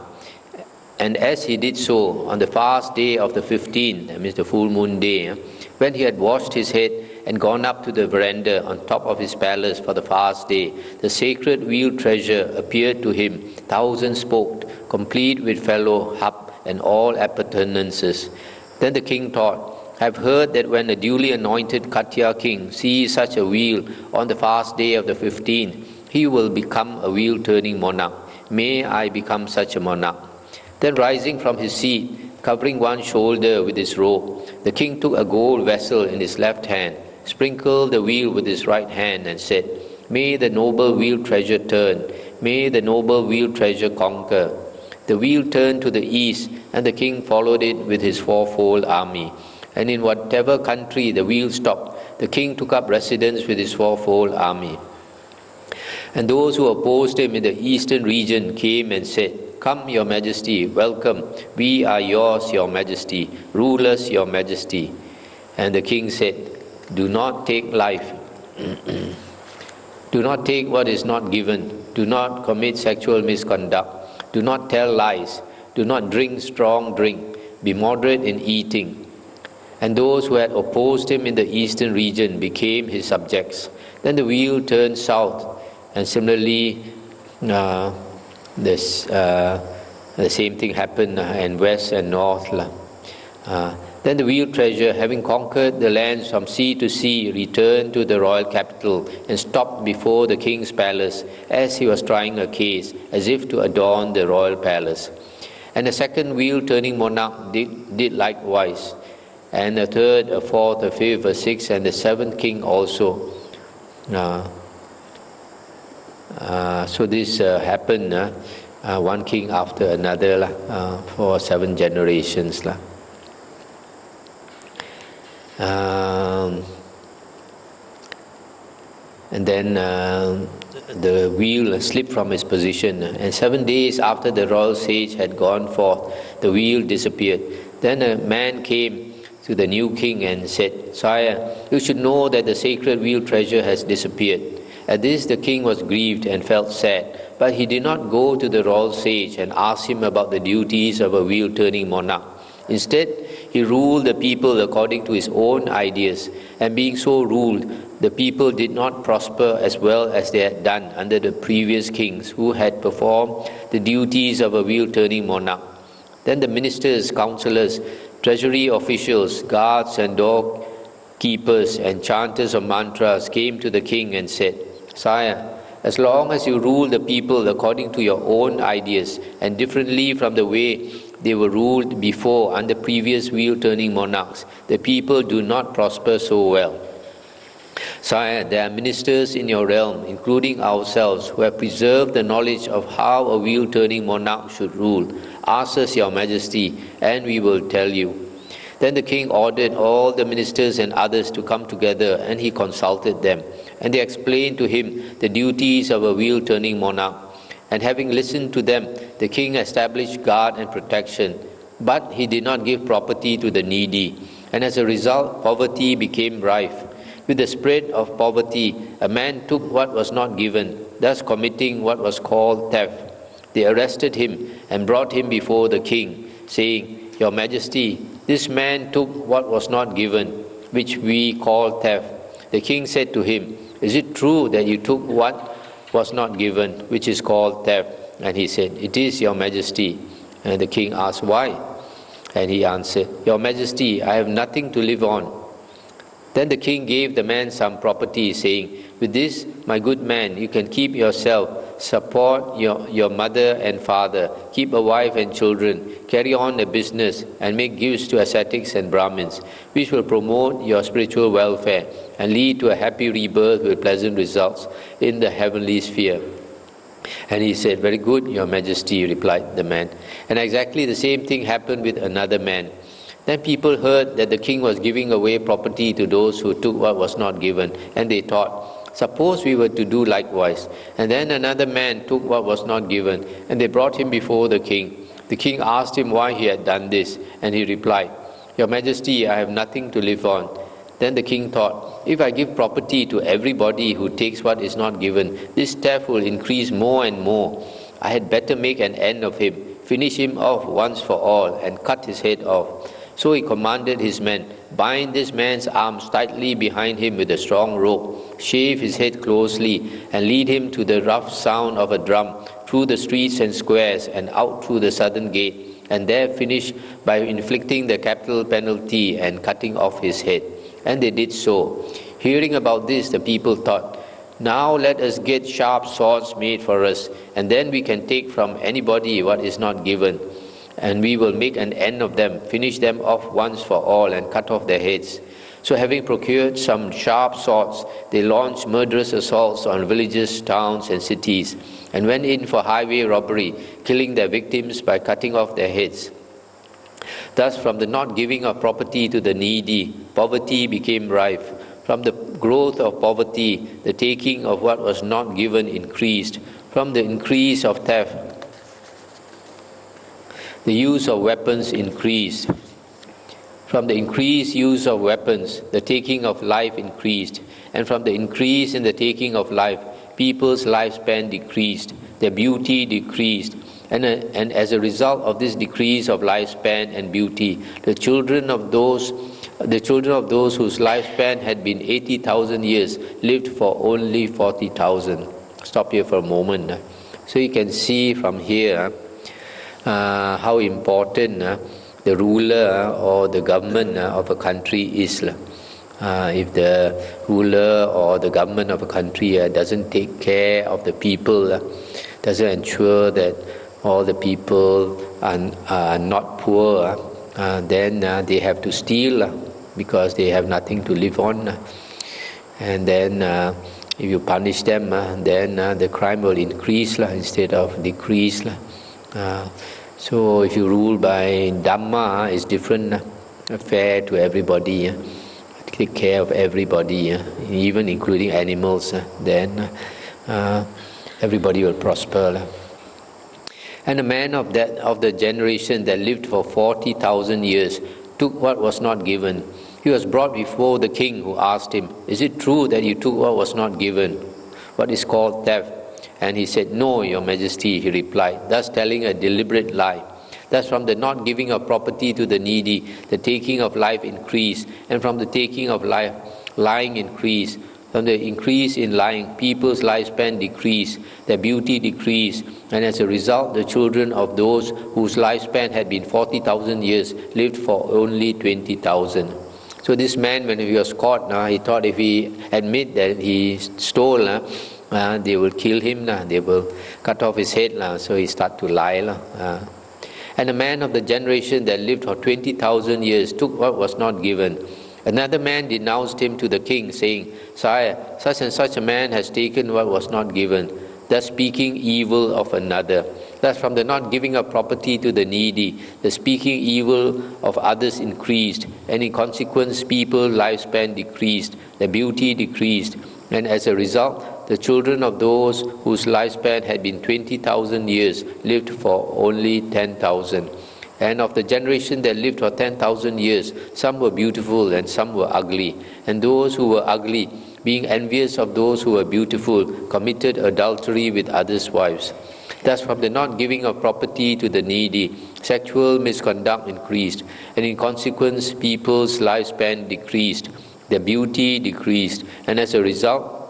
And as he did so, on the fast day of the 15th, that means the full moon day, when he had washed his head and gone up to the veranda on top of his palace for the fast day, the sacred wheel treasure appeared to him, thousand-spoked, complete with fellow hub and all appurtenances. Then the king thought, I have heard that when a duly anointed Katya king sees such a wheel on the fast day of the 15th, he will become a wheel-turning monarch. May I become such a monarch. Then rising from his seat, covering one shoulder with his robe, the king took a gold vessel in his left hand, sprinkled the wheel with his right hand, and said, May the noble wheel treasure turn, may the noble wheel treasure conquer. The wheel turned to the east, and the king followed it with his fourfold army. And in whatever country the wheel stopped, the king took up residence with his fourfold army. And those who opposed him in the eastern region came and said, Come, your majesty, welcome, we are yours, your majesty, rulers, your majesty. And the king said, Do not take life. Do not take what is not given. Do not commit sexual misconduct. Do not tell lies. Do not drink strong drink. Be moderate in eating. And those who had opposed him in the eastern region became his subjects. Then the wheel turned south, and similarly, the same thing happened in west and north. Then the wheel treasure, having conquered the lands from sea to sea, returned to the royal capital and stopped before the king's palace as he was trying a case, as if to adorn the royal palace. And the second wheel-turning monarch did likewise. And a third, a fourth, a fifth, a sixth, and the seventh king also. So this happened, one king after another, for 7 generations. And then the wheel slipped from its position, and 7 days after the royal sage had gone forth, the wheel disappeared. Then a man came to the new king and said, Sire, you should know that the sacred wheel treasure has disappeared. At this the king was grieved and felt sad, but he did not go to the royal sage and ask him about the duties of a wheel-turning monarch. Instead, he ruled the people according to his own ideas, and being so ruled, the people did not prosper as well as they had done under the previous kings who had performed the duties of a wheel-turning monarch. Then the ministers, councillors, treasury officials, guards and doorkeepers and chanters of mantras came to the king and said, Sire, as long as you rule the people according to your own ideas and differently from the way they were ruled before under previous wheel-turning monarchs, the people do not prosper so well. Sire, there are ministers in your realm, including ourselves, who have preserved the knowledge of how a wheel-turning monarch should rule. Ask us, your majesty, and we will tell you. Then the king ordered all the ministers and others to come together, and he consulted them. And they explained to him the duties of a wheel-turning monarch. And having listened to them, the king established guard and protection. But he did not give property to the needy. And as a result, poverty became rife. With the spread of poverty, a man took what was not given, thus committing what was called theft. They arrested him and brought him before the king, saying, Your Majesty, this man took what was not given, which we call theft. The king said to him, Is it true that you took what was not given, which is called theft? And he said, It is, Your Majesty. And the king asked, Why? And he answered, Your Majesty, I have nothing to live on. Then the king gave the man some property, saying, With this, my good man, you can keep yourself, support your mother and father, keep a wife and children, carry on a business, and make gifts to ascetics and Brahmins, which will promote your spiritual welfare and lead to a happy rebirth with pleasant results in the heavenly sphere. And he said, Very good, Your Majesty, replied the man. And exactly the same thing happened with another man. Then people heard that the king was giving away property to those who took what was not given, and they thought, Suppose we were to do likewise. And then another man took what was not given, and they brought him before the king. The king asked him why he had done this, and he replied, Your Majesty, I have nothing to live on. Then the king thought, if I give property to everybody who takes what is not given, this theft will increase more and more. I had better make an end of him, finish him off once for all, and cut his head off. So he commanded his men, bind this man's arms tightly behind him with a strong rope, shave his head closely, and lead him to the rough sound of a drum, through the streets and squares, and out through the southern gate, and there finish by inflicting the capital penalty and cutting off his head. And they did so. Hearing about this, the people thought, Now let us get sharp swords made for us, and then we can take from anybody what is not given. And we will make an end of them, finish them off once for all, and cut off their heads. So having procured some sharp swords, they launched murderous assaults on villages, towns, and cities, and went in for highway robbery, killing their victims by cutting off their heads. Thus, from the not giving of property to the needy, poverty became rife. From the growth of poverty, the taking of what was not given increased. From the increase of theft, the use of weapons increased. From the increased use of weapons, the taking of life increased. And from the increase in the taking of life, people's lifespan decreased, their beauty decreased. And as a result of this decrease of lifespan and beauty, the children of those whose lifespan had been 80,000 years lived for only 40,000. Stop here for a moment. So you can see from here how important the ruler or the government of a country is. If the ruler or the government of a country doesn't take care of the people, doesn't ensure that all the people are not poor, then they have to steal because they have nothing to live on. And then if you punish them, then the crime will increase instead of decrease. So if you rule by Dhamma, it's different, fair to everybody, take care of everybody, even including animals, then everybody will prosper. And a man of the generation that lived for 40,000 years took what was not given. He was brought before the king, who asked him, Is it true that you took what was not given, what is called theft? And he said, No, Your Majesty, he replied, thus telling a deliberate lie. Thus from the not giving of property to the needy, the taking of life increased, and from the taking of life, lying increased. From the increase in lying, people's lifespan decreased, their beauty decreased, and as a result, the children of those whose lifespan had been 40,000 years lived for only 20,000. So this man, when he was caught, he thought if he admit that he stole, they will kill him, they will cut off his head, so he started to lie. And a man of the generation that lived for 20,000 years took what was not given. Another man denounced him to the king, saying, Sire, such and such a man has taken what was not given, thus speaking evil of another. Thus from the not giving of property to the needy, the speaking evil of others increased, and in consequence people's lifespan decreased, their beauty decreased, and as a result, the children of those whose lifespan had been 20,000 years lived for only 10,000. And of the generation that lived for 10,000 years, some were beautiful and some were ugly. And those who were ugly, being envious of those who were beautiful, committed adultery with others' wives. Thus from the not giving of property to the needy, sexual misconduct increased, and in consequence people's lifespan decreased, their beauty decreased, and as a result,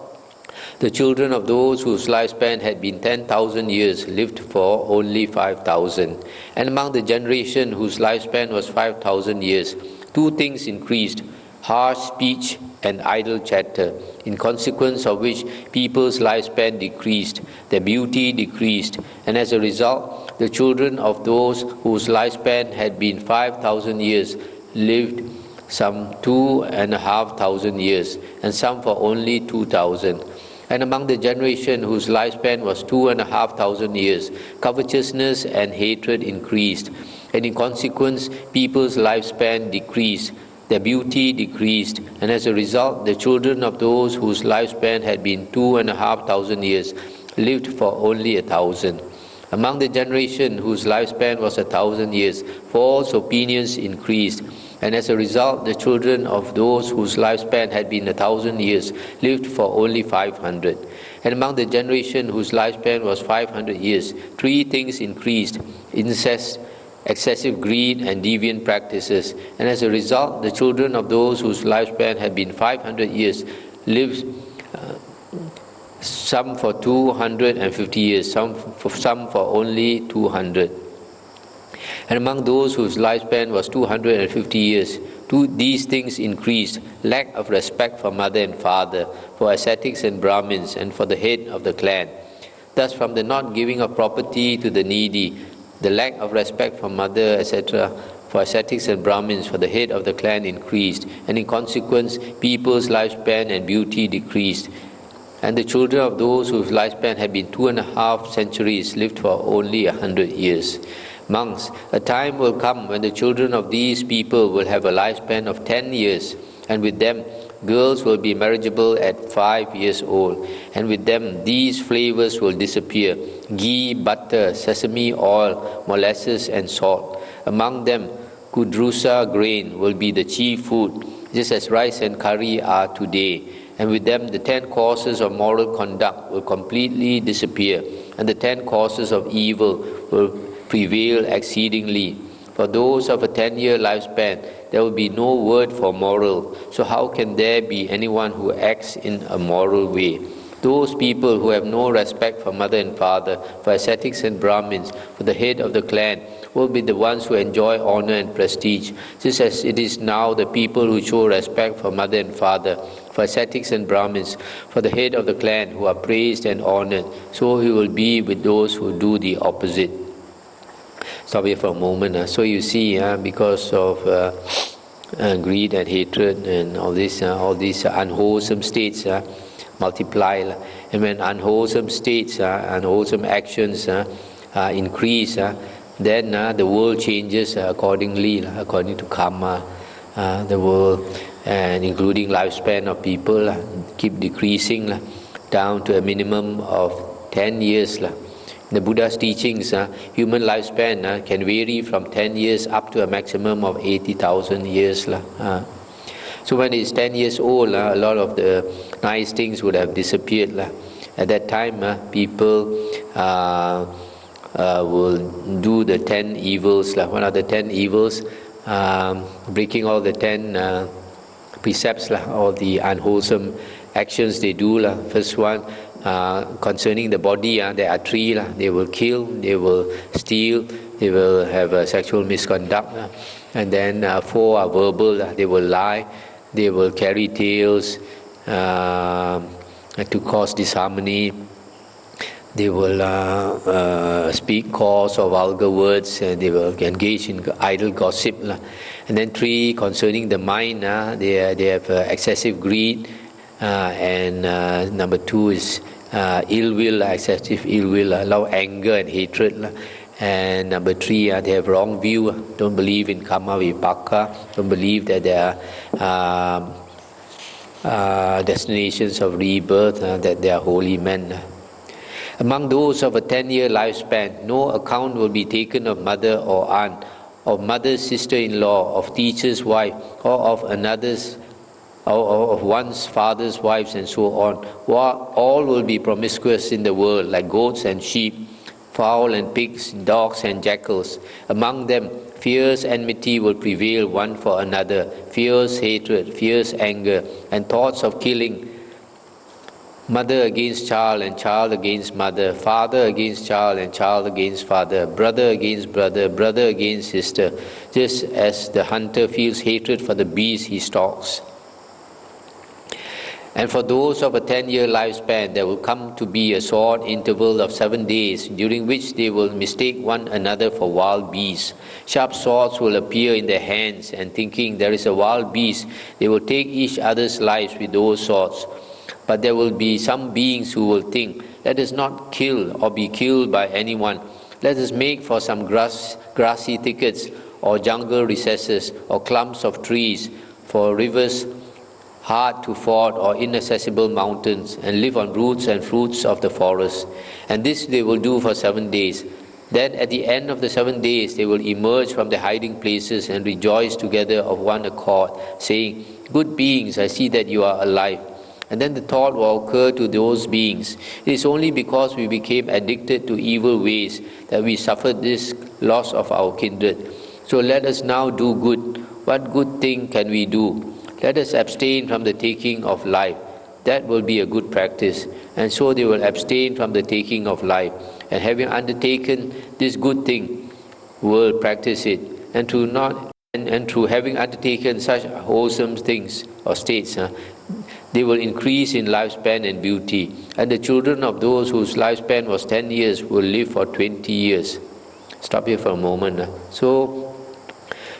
the children of those whose lifespan had been 10,000 years lived for only 5,000. And among the generation whose lifespan was 5,000 years, two things increased, harsh speech and idle chatter, in consequence of which people's lifespan decreased, their beauty decreased, and as a result, the children of those whose lifespan had been 5,000 years lived some 2,500 years, and some for only 2,000. And among the generation whose lifespan was 2,500 years, covetousness and hatred increased, and in consequence people's lifespan decreased, their beauty decreased, and as a result, the children of those whose lifespan had been 2,500 years lived for only 1,000. Among the generation whose lifespan was 1,000 years, false opinions increased, and as a result, the children of those whose lifespan had been 1,000 years lived for only 500. And among the generation whose lifespan was 500 years, three things increased: incest, excessive greed, and deviant practices. And as a result, the children of those whose lifespan had been 500 years lived some for 250 years, some for only 200. And among those whose lifespan was 250 years, these things increased: lack of respect for mother and father, for ascetics and Brahmins, and for the head of the clan. Thus, from the not giving of property to the needy, the lack of respect for mother, etc., for ascetics and Brahmins, for the head of the clan increased, and in consequence, people's lifespan and beauty decreased. And the children of those whose lifespan had been 2.5 centuries lived for only 100 years. Monks, a time will come when the children of these people will have a lifespan of 10 years, and with them, girls will be marriageable at 5 years old, and with them, these flavors will disappear: ghee, butter, sesame oil, molasses, and salt. Among them, kudrusa grain will be the chief food, just as rice and curry are today. And with them, the 10 causes of moral conduct will completely disappear, and the 10 causes of evil will prevail exceedingly. For those of a 10-year lifespan, there will be no word for moral. So how can there be anyone who acts in a moral way? Those people who have no respect for mother and father, for ascetics and Brahmins, for the head of the clan, will be the ones who enjoy honor and prestige, just as it is now the people who show respect for mother and father, for ascetics and Brahmins, for the head of the clan, who are praised and honored. So he will be with those who do the opposite. Stop here for a moment. So you see, because of greed and hatred and all these unwholesome states multiply, and when unwholesome states, unwholesome actions increase, then the world changes accordingly, according to karma. The world, and including lifespan of people, keep decreasing down to a minimum of 10 years. The Buddha's teachings, human lifespan can vary from 10 years up to a maximum of 80,000 years. So when it's 10 years old, a lot of the nice things would have disappeared. At that time, people will do the 10 evils. One of the 10 evils, breaking all the 10 precepts, all the unwholesome actions they do. First one, concerning the body, there are 3. They will kill, they will steal, they will have sexual misconduct. And then 4 are verbal, they will lie, they will carry tales to cause disharmony. They will speak coarse or vulgar words, and they will engage in idle gossip. And then 3, concerning the mind, they have excessive greed. And number 2 is ill will, excessive ill will, a lot of anger and hatred. And number 3, they have wrong view, don't believe in karma vipaka, don't believe that there are destinations of rebirth, that they are holy men. Among those of a 10-year lifespan, no account will be taken of mother or aunt, of mother's sister-in-law, of teacher's wife, or of another's, or of one's father's wives, and so on. All will be promiscuous in the world, like goats and sheep, fowl and pigs, dogs and jackals. Among them, fierce enmity will prevail one for another, fierce hatred, fierce anger, and thoughts of killing. Mother against child and child against mother, father against child and child against father, brother against brother, brother against sister, just as the hunter feels hatred for the beast he stalks. And for those of a 10-year lifespan, there will come to be a short interval of 7 days, during which they will mistake one another for wild beasts. Sharp swords will appear in their hands, and thinking there is a wild beast, they will take each other's lives with those swords. But there will be some beings who will think, let us not kill or be killed by anyone. Let us make for some grassy thickets or jungle recesses or clumps of trees, for rivers hard to ford or inaccessible mountains, and live on roots and fruits of the forest. And this they will do for 7 days. Then at the end of the 7 days they will emerge from their hiding places and rejoice together of one accord, saying, "Good beings, I see that you are alive." And then the thought will occur to those beings, "It is only because we became addicted to evil ways that we suffered this loss of our kindred. So let us now do good. What good thing can we do? Let us abstain from the taking of life. That will be a good practice." And so they will abstain from the taking of life. And having undertaken this good thing, will practice it. And through having undertaken such wholesome things or states, they will increase in lifespan and beauty. And the children of those whose lifespan was 10 years will live for 20 years. Stop here for a moment. So,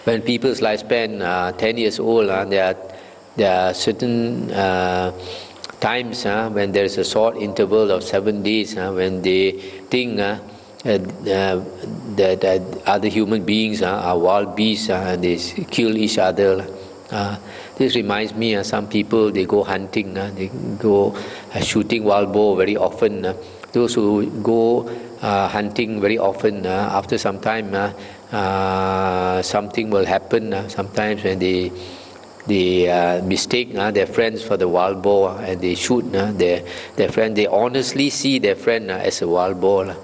when people's lifespan are 10 years old, there are certain times when there is a short interval of 7 days when they think that other human beings are wild beasts and they kill each other. This reminds me of some people, they go hunting, they go shooting wild boar very often. Those who go hunting very often, after some time, something will happen. Sometimes when they mistake their friends for the wild boar and they shoot their friend. They honestly see their friend as a wild boar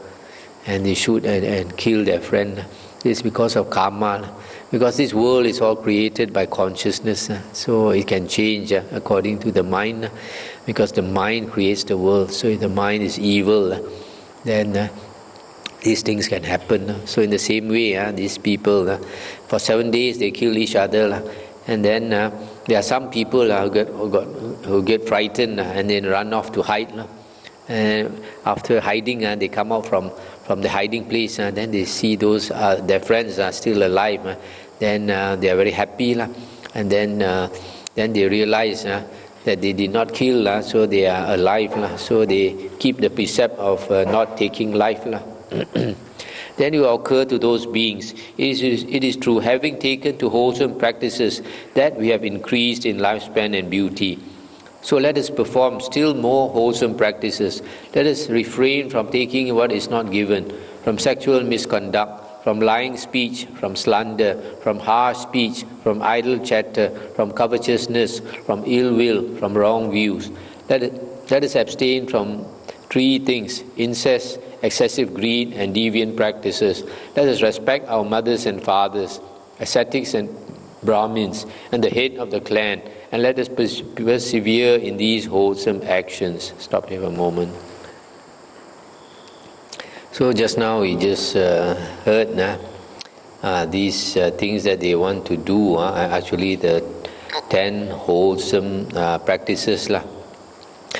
and they shoot and kill their friend. It's because of karma. Because this world is all created by consciousness, so it can change according to the mind, because the mind creates the world. So if the mind is evil, then these things can happen. So in the same way, these people, for 7 days they kill each other, and then there are some people who get frightened and then run off to hide. And after hiding, they come out from the hiding place, then they see those their friends are still alive. Then they are very happy, and then they realize that they did not kill, so they are alive. So they keep the precept of not taking life. Then it will occur to those beings, it is through having taken to wholesome practices that we have increased in lifespan and beauty. So let us perform still more wholesome practices. Let us refrain from taking what is not given, from sexual misconduct, from lying speech, from slander, from harsh speech, from idle chatter, from covetousness, from ill will, from wrong views. Let us abstain from 3 things: incest, excessive greed, and deviant practices. Let us respect our mothers and fathers, ascetics and Brahmins, and the head of the clan, and let us persevere in these wholesome actions. Stop here for a moment. So just now we just heard these things that they want to do, actually the 10 wholesome practices.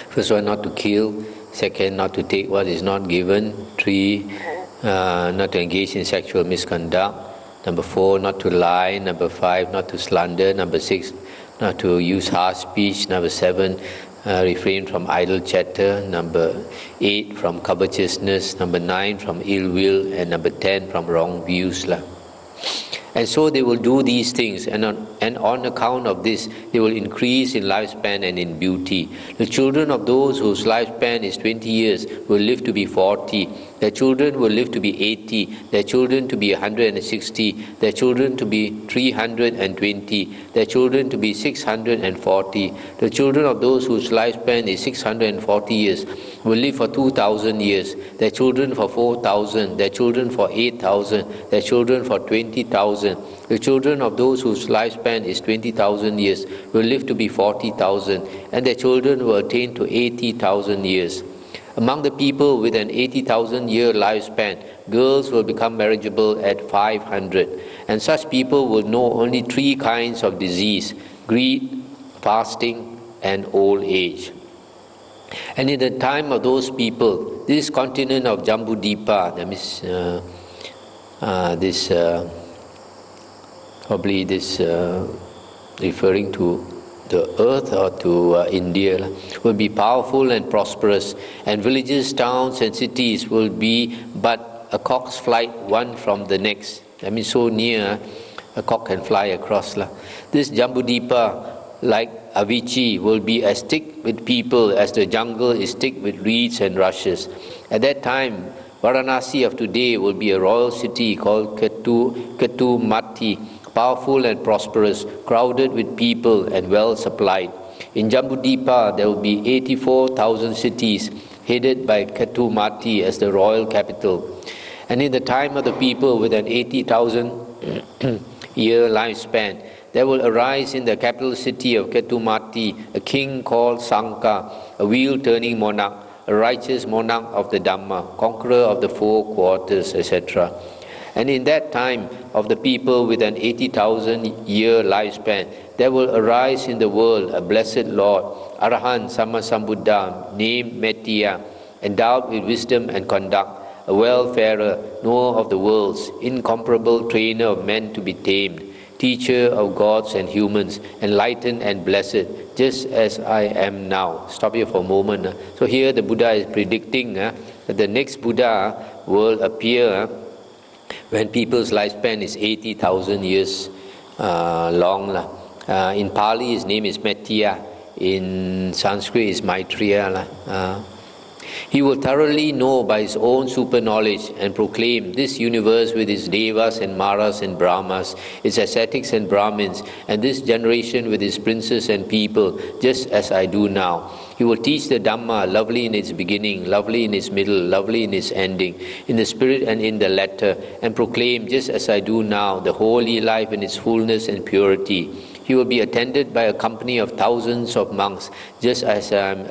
First one, not to kill. Second, not to take what is not given. 3, not to engage in sexual misconduct. Number 4, not to lie. Number 5, not to slander. Number 6, not to use harsh speech. Number 7, refrain from idle chatter. Number 8, from covetousness. Number 9, from ill will. And number 10, from wrong views. And so they will do these things, and on account of this, they will increase in lifespan and in beauty. The children of those whose lifespan is 20 years will live to be 40. Their children will live to be 80. Their children to be 160. Their children to be 320. Their children to be 640. The children of those whose lifespan is 640 years will live for 2,000 years. Their children for 4,000. Their children for 8,000. Their children for 20,000. The children of those whose lifespan is 20,000 years will live to be 40,000, and their children will attain to 80,000 years. Among the people with an 80,000 year lifespan, girls will become marriageable at 500, and such people will know only 3 kinds of disease: greed, fasting, and old age. And in the time of those people, this continent of Jambudvipa, that means probably this referring to the earth or to India, will be powerful and prosperous, and villages, towns and cities will be but a cock's flight one from the next. I mean, so near A cock can fly across. This Jambudipa, like Avicii, will be as thick with people as the jungle is thick with reeds and rushes. At that time, Varanasi of today will be a royal city called Cakkavatti, powerful and prosperous, crowded with people and well supplied. In Jambudipa, there will be 84,000 cities, headed by Cakkavatti as the royal capital. And in the time of the people with an 80,000 year lifespan, there will arise in the capital city of Cakkavatti a king called Sanka, a wheel-turning monarch, a righteous monarch of the Dhamma, conqueror of the four quarters, etc. And in that time of the people with an 80,000 year lifespan, there will arise in the world a blessed Lord, Arahant Sammasambuddha, named Mahathera, endowed with wisdom and conduct, a well-farer, knower of the worlds, incomparable trainer of men to be tamed, teacher of gods and humans, enlightened and blessed, just as I am now. Stop here for a moment. So here the Buddha is predicting that the next Buddha will appear when people's lifespan is 80,000 years long. In Pali, his name is Mahathera. In Sanskrit, is Maitreya. He will thoroughly know by his own super knowledge and proclaim this universe with its devas and maras and brahmas, its ascetics and brahmins, and this generation with its princes and people, just as I do now. He will teach the Dhamma, lovely in its beginning, lovely in its middle, lovely in its ending, in the spirit and in the letter, and proclaim, just as I do now, the holy life in its fullness and purity. He will be attended by a company of thousands of monks, just as I am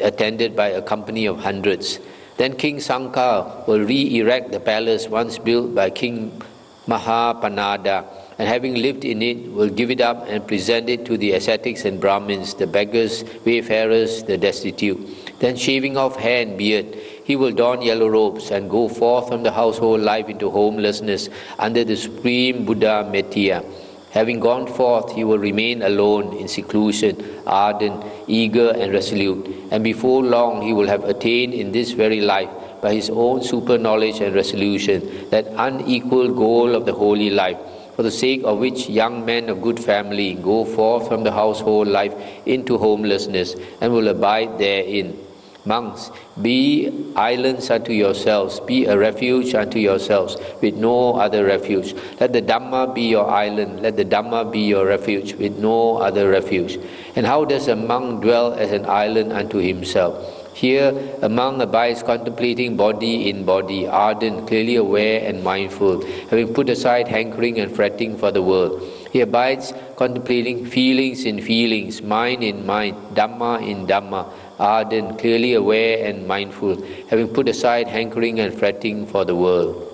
attended by a company of hundreds. Then King Sanka will re-erect the palace once built by King Mahapanada, and having lived in it, will give it up and present it to the ascetics and Brahmins, the beggars, wayfarers, the destitute. Then shaving off hair and beard, he will don yellow robes and go forth from the household life into homelessness under the supreme Buddha Mahathera. Having gone forth, he will remain alone in seclusion, ardent, eager and resolute, and before long he will have attained in this very life, by his own super knowledge and resolution, that unequalled goal of the holy life, for the sake of which young men of good family go forth from the household life into homelessness, and will abide therein. Monks, be islands unto yourselves, be a refuge unto yourselves, with no other refuge. Let the Dhamma be your island, let the Dhamma be your refuge, with no other refuge. And how does a monk dwell as an island unto himself? Here, a monk abides contemplating body in body, ardent, clearly aware and mindful, having put aside hankering and fretting for the world. He abides contemplating feelings in feelings, mind in mind, Dhamma in Dhamma, ardent, clearly aware and mindful, having put aside hankering and fretting for the world.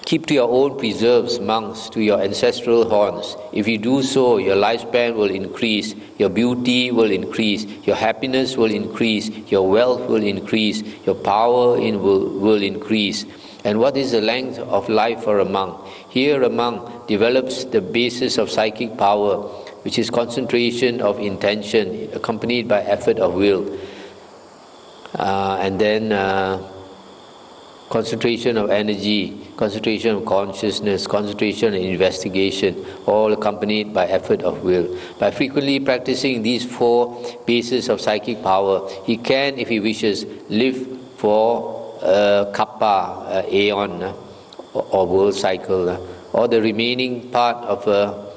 Keep to your own preserves, monks, to your ancestral haunts. If you do so, your lifespan will increase, your beauty will increase, your happiness will increase, your wealth will increase, your power will increase. And what is the length of life for a monk? Here a monk develops the basis of psychic power, which is concentration of intention accompanied by effort of will. And then concentration of energy, concentration of consciousness, concentration and investigation, all accompanied by effort of will. By frequently practicing these four bases of psychic power, he can, if he wishes, live for a kappa, aeon, or world cycle, or the remaining part of a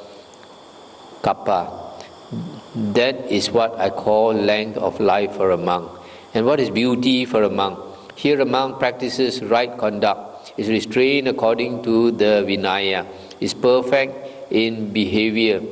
kappa. That is what I call length of life for a monk. And what is beauty for a monk? Here a monk practices right conduct, is restrained according to the Vinaya, is perfect in behavior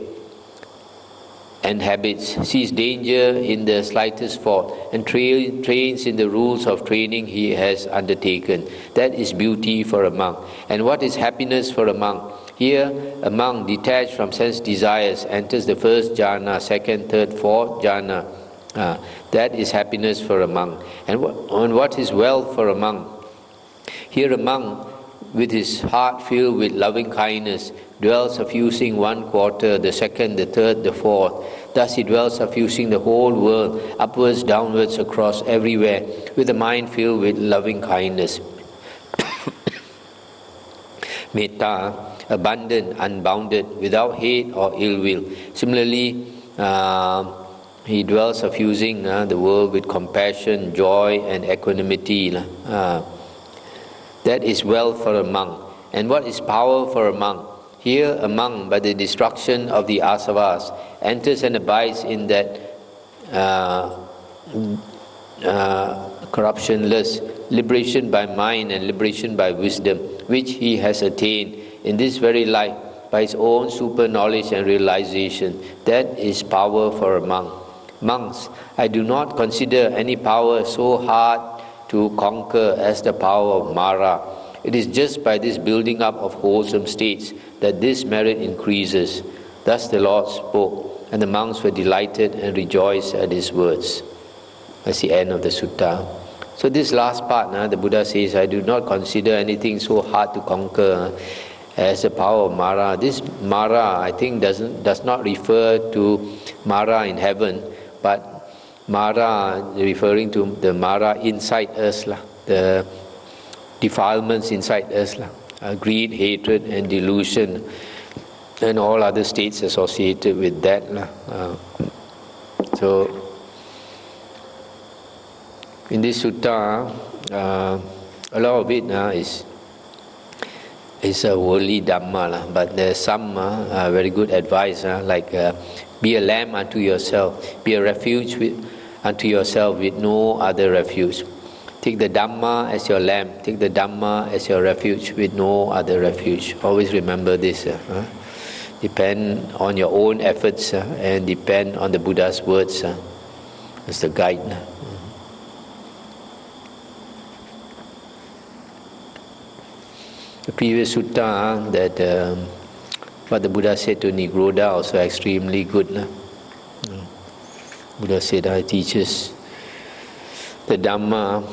and habits, sees danger in the slightest fault, and trains in the rules of training he has undertaken. That is beauty for a monk. And what is happiness for a monk? Here, a monk detached from sense desires enters the first jhana, second, third, fourth jhana. That is happiness for a monk. And what is wealth for a monk? Here a monk, with his heart filled with loving kindness, dwells suffusing one quarter, the second, the third, the fourth. Thus he dwells suffusing the whole world, upwards, downwards, across, everywhere, with a mind filled with loving kindness. metta, abundant, unbounded, without hate or ill will. Similarly, he dwells suffusing the world with compassion, joy, and equanimity. That is wealth for a monk. And what is power for a monk? Here, a monk, by the destruction of the asavas, enters and abides in that corruptionless liberation by mind and liberation by wisdom, which he has attained in this very life by his own super knowledge and realization. That is power for a monk. Monks, I do not consider any power so hard to conquer as the power of Mara. It is just by this building up of wholesome states that this merit increases. Thus the Lord spoke, and the monks were delighted and rejoiced at his words. That's the end of the sutta. So this last part, the Buddha says, I do not consider anything so hard to conquer as the power of Mara. This Mara, I think, does not refer to Mara in heaven, but Mara referring to the Mara inside us, the defilements inside us, greed, hatred, and delusion, and all other states associated with that. So, in this sutta, a lot of it is a worldly Dhamma, but there's some very good advice, like be a lamb unto yourself, be a refuge unto yourself with no other refuge. Take the Dhamma as your lamb, take the Dhamma as your refuge with no other refuge. Always remember this. Depend on your own efforts and depend on the Buddha's words as the guide. The previous sutta that what the Buddha said to Nigroda also extremely good. Buddha said, I teaches the Dhamma.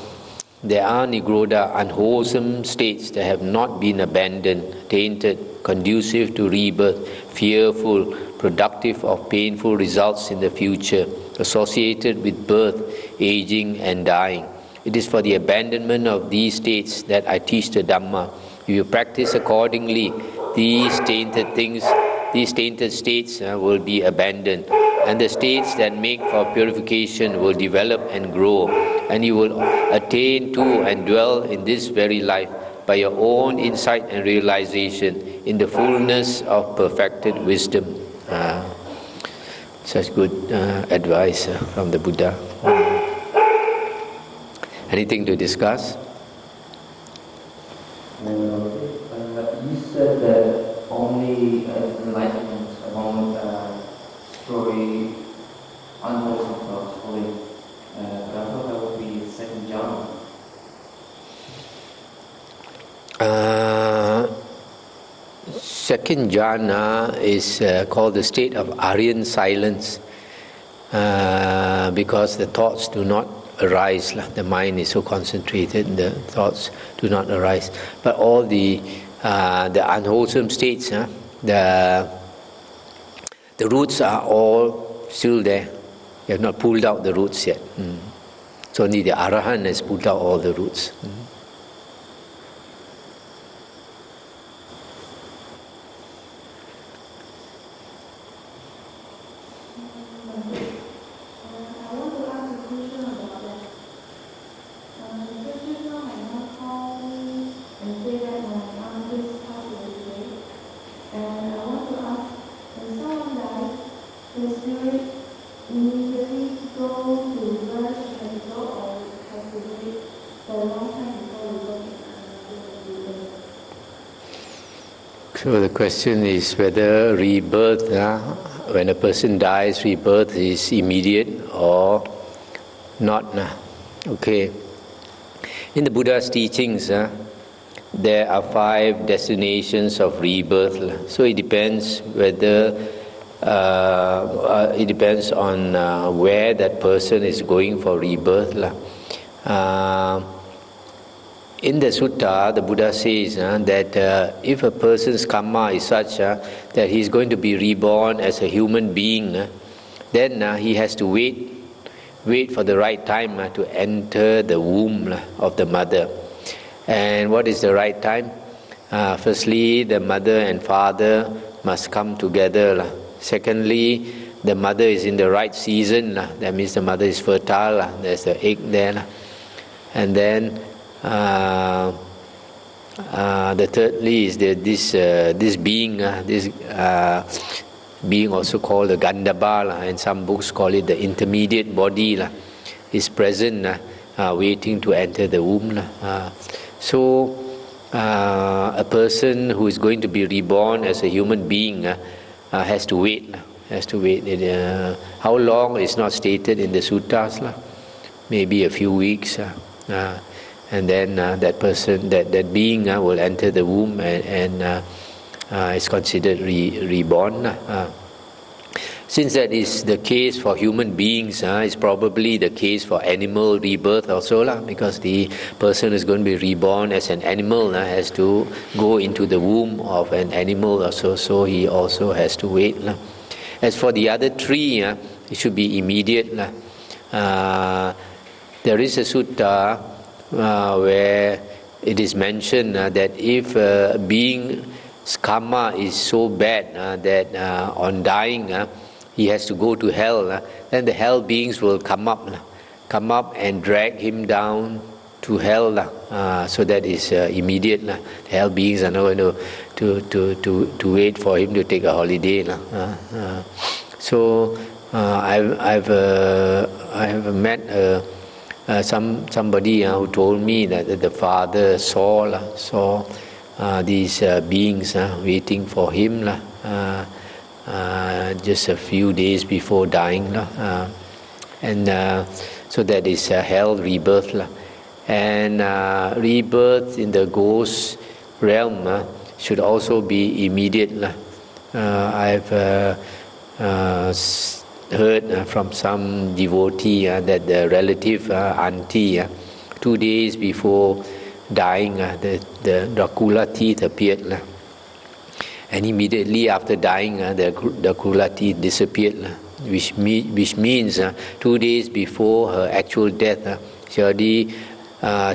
There are Nigroda, unwholesome states that have not been abandoned, tainted, conducive to rebirth, fearful, productive of painful results in the future, associated with birth, aging, and dying. It is for the abandonment of these states that I teach the Dhamma. If you practice accordingly, these tainted states will be abandoned, and the states that make for purification will develop and grow, and you will attain to and dwell in this very life by your own insight and realization in the fullness of perfected wisdom. Such good advice from the Buddha. Anything to discuss? You said that only enlightenment among story unwholesome thoughts fully. But I thought that would be second jhana. Second jhana is called the state of Aryan silence because the thoughts do not arise. The mind is so concentrated, the thoughts do not arise. But all the unwholesome states, the roots are all still there. You have not pulled out the roots yet. So only the Arahant has pulled out all the roots. So the question is whether rebirth, when a person dies, rebirth is immediate or not. Okay. In the Buddha's teachings, there are 5 destinations of rebirth. So it depends whether it depends on where that person is going for rebirth. In the sutta, the Buddha says that if a person's karma is such that he is going to be reborn as a human being, then he has to wait for the right time to enter the womb of the mother. And what is the right time? Firstly, the mother and father must come together. Secondly, the mother is in the right season. That means the mother is fertile. There's the egg there. And then the thirdly is this being, being also called the Gandhabba, and some books call it the intermediate body, is present, waiting to enter the womb. So a person who is going to be reborn as a human being has to wait. How long is not stated in the suttas, maybe a few weeks, and then that person, that being will enter the womb and is considered reborn. Since that is the case for human beings, it's probably the case for animal rebirth also, because the person is going to be reborn as an animal, has to go into the womb of an animal also, so he also has to wait. As for the other three, it should be immediate. There is a sutta where it is mentioned that if a being's karma is so bad that on dying he has to go to hell, then the hell beings will come up and drag him down to hell. So that is immediate. The hell beings are not going to wait for him to take a holiday. So I have met somebody who told me that the father saw these beings waiting for him just a few days before dying, and so that is hell rebirth. And rebirth in the ghost realm should also be immediate. I've heard from some devotee that the relative auntie, 2 days before dying, the Dracula teeth appeared, and immediately after dying the Dracula teeth disappeared, which means 2 days before her actual death she already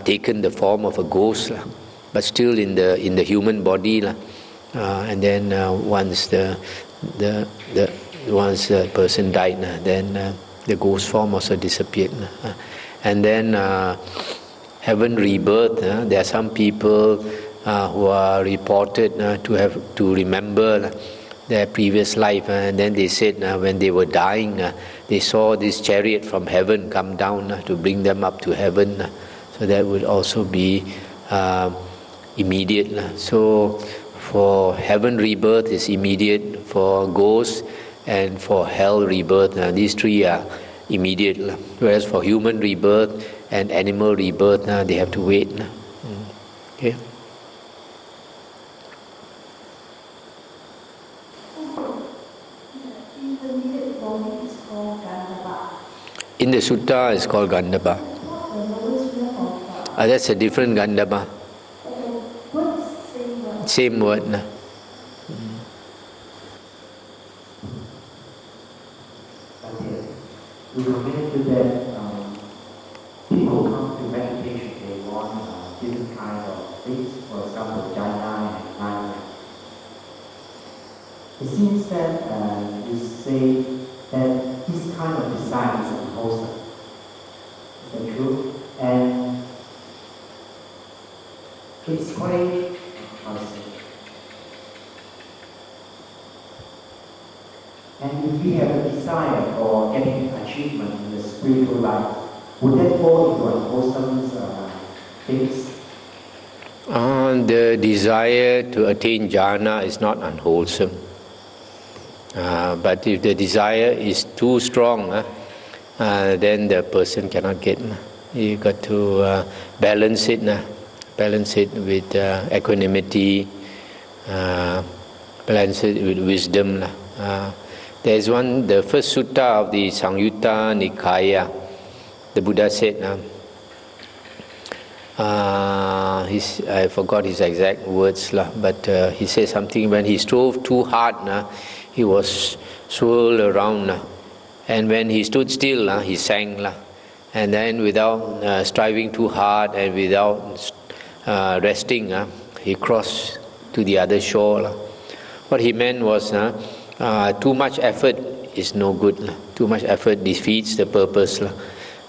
taken the form of a ghost, but still in the human body, and then once the person died, then the ghost form also disappeared. And then heaven rebirth, there are some people who are reported to remember their previous life, and then they said when they were dying they saw this chariot from heaven come down to bring them up to heaven. So that would also be immediate. So for heaven rebirth is immediate, for ghosts and for hell rebirth, these three are immediate. Whereas for human rebirth and animal rebirth, they have to wait. Okay. In the sutta, it's called Gandhabba. That's a different Gandhabba. Same word. We related that people come to meditation, they want different kind of things, for example, jhana and jnana. It seems that you say that this kind of desire is unwholesome. Is that true? And it's quite, and if we have a desire for getting achievement in the spiritual life, would that fall into unwholesome things? The desire to attain jhana is not unwholesome. But if the desire is too strong, then the person cannot get. You got to balance it with equanimity, balance it with wisdom. There is the first sutta of the Samyutta Nikaya. The Buddha said, I forgot his exact words, but he said something, when he strove too hard, he was swirled around, and when he stood still, he sank, and then without striving too hard and without resting, he crossed to the other shore. What he meant was too much effort is no good. Too much effort defeats the purpose.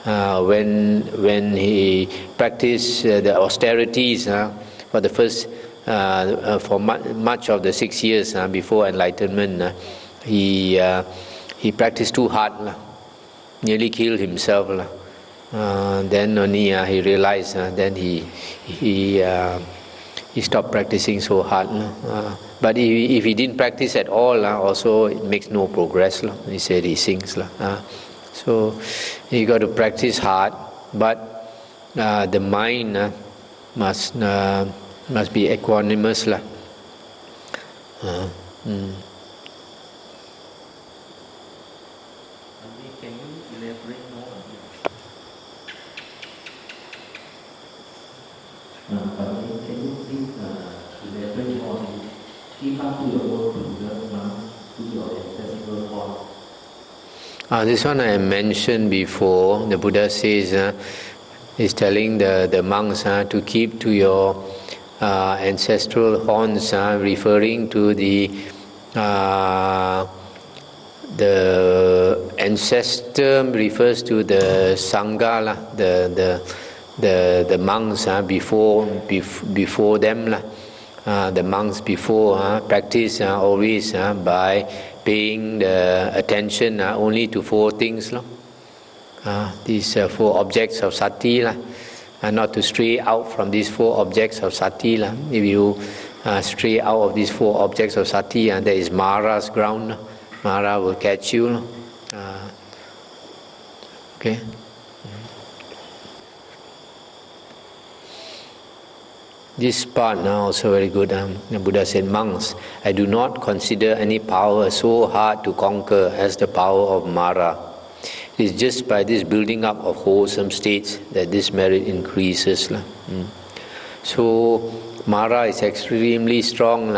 When he practiced the austerities for the first for much of the 6 years before enlightenment, he practiced too hard, nearly killed himself. Then only he realized. Then he stopped practicing so hard. But if he didn't practice at all, also it makes no progress. He said he sinks. So you got to practice hard, but the mind must be equanimous. This one I mentioned before. The Buddha says, is telling the monks to keep to your ancestral horns, referring to the ancestor refers to the Sangha, the monks before them. The monks before practice always by paying the attention only to 4 things. These 4 objects of sati, not to stray out from these 4 objects of sati. If you stray out of these 4 objects of sati, there is Mara's ground. Mara will catch you. Okay. This part now also very good. The Buddha said, monks, I do not consider any power so hard to conquer as the power of Mara. It is just by this building up of wholesome states that this merit increases. So Mara is extremely strong.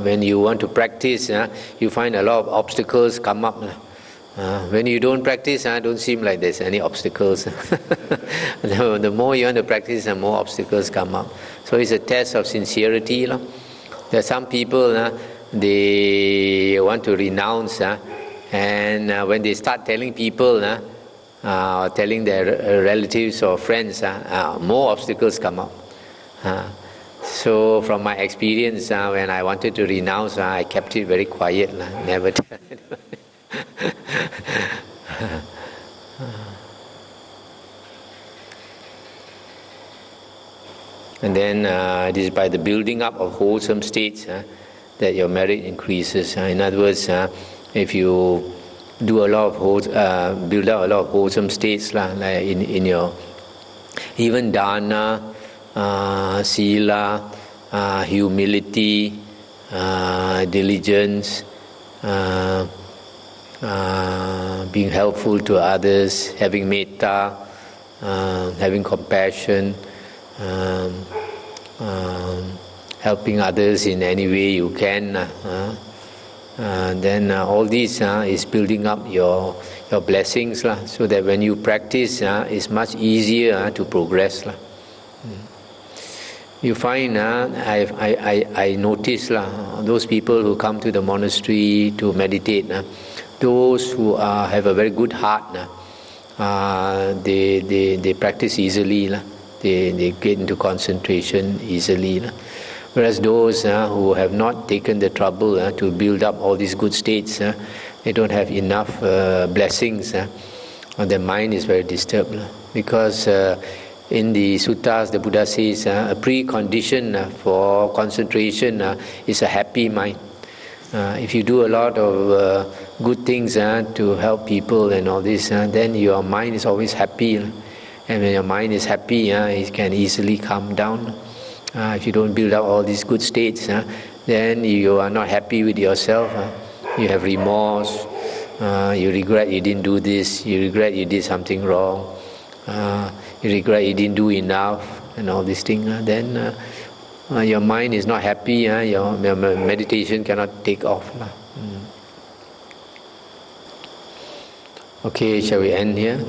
When you want to practice, you find a lot of obstacles come up. When you don't practice, don't seem like there's any obstacles. The more you want to practice, the more obstacles come up. So it's a test of sincerity. There are some people, they want to renounce, and when they start telling people, telling their relatives or friends, more obstacles come up. So from my experience, when I wanted to renounce, I kept it very quiet, never tell anyone. And then it is by the building up of wholesome states that your merit increases. In other words, if you do a lot of build up a lot of wholesome states, like in your even dana, sila, humility, diligence, being helpful to others, having metta, having compassion, helping others in any way you can, then all these is building up your blessings, so that when you practice, it's much easier to progress. You find, I notice those people who come to the monastery to meditate, those who have a very good heart, they practice easily. They get into concentration easily. Whereas those who have not taken the trouble to build up all these good states, they don't have enough blessings, their mind is very disturbed. Because in the suttas, the Buddha says a precondition for concentration is a happy mind. If you do a lot of good things to help people and all this, then your mind is always happy. And when your mind is happy, it can easily calm down. If you don't build up all these good states, then you are not happy with yourself. You have remorse. You regret you didn't do this. You regret you did something wrong. You regret you didn't do enough, and all these things. Then your mind is not happy. Your meditation cannot take off. Okay, shall we end here?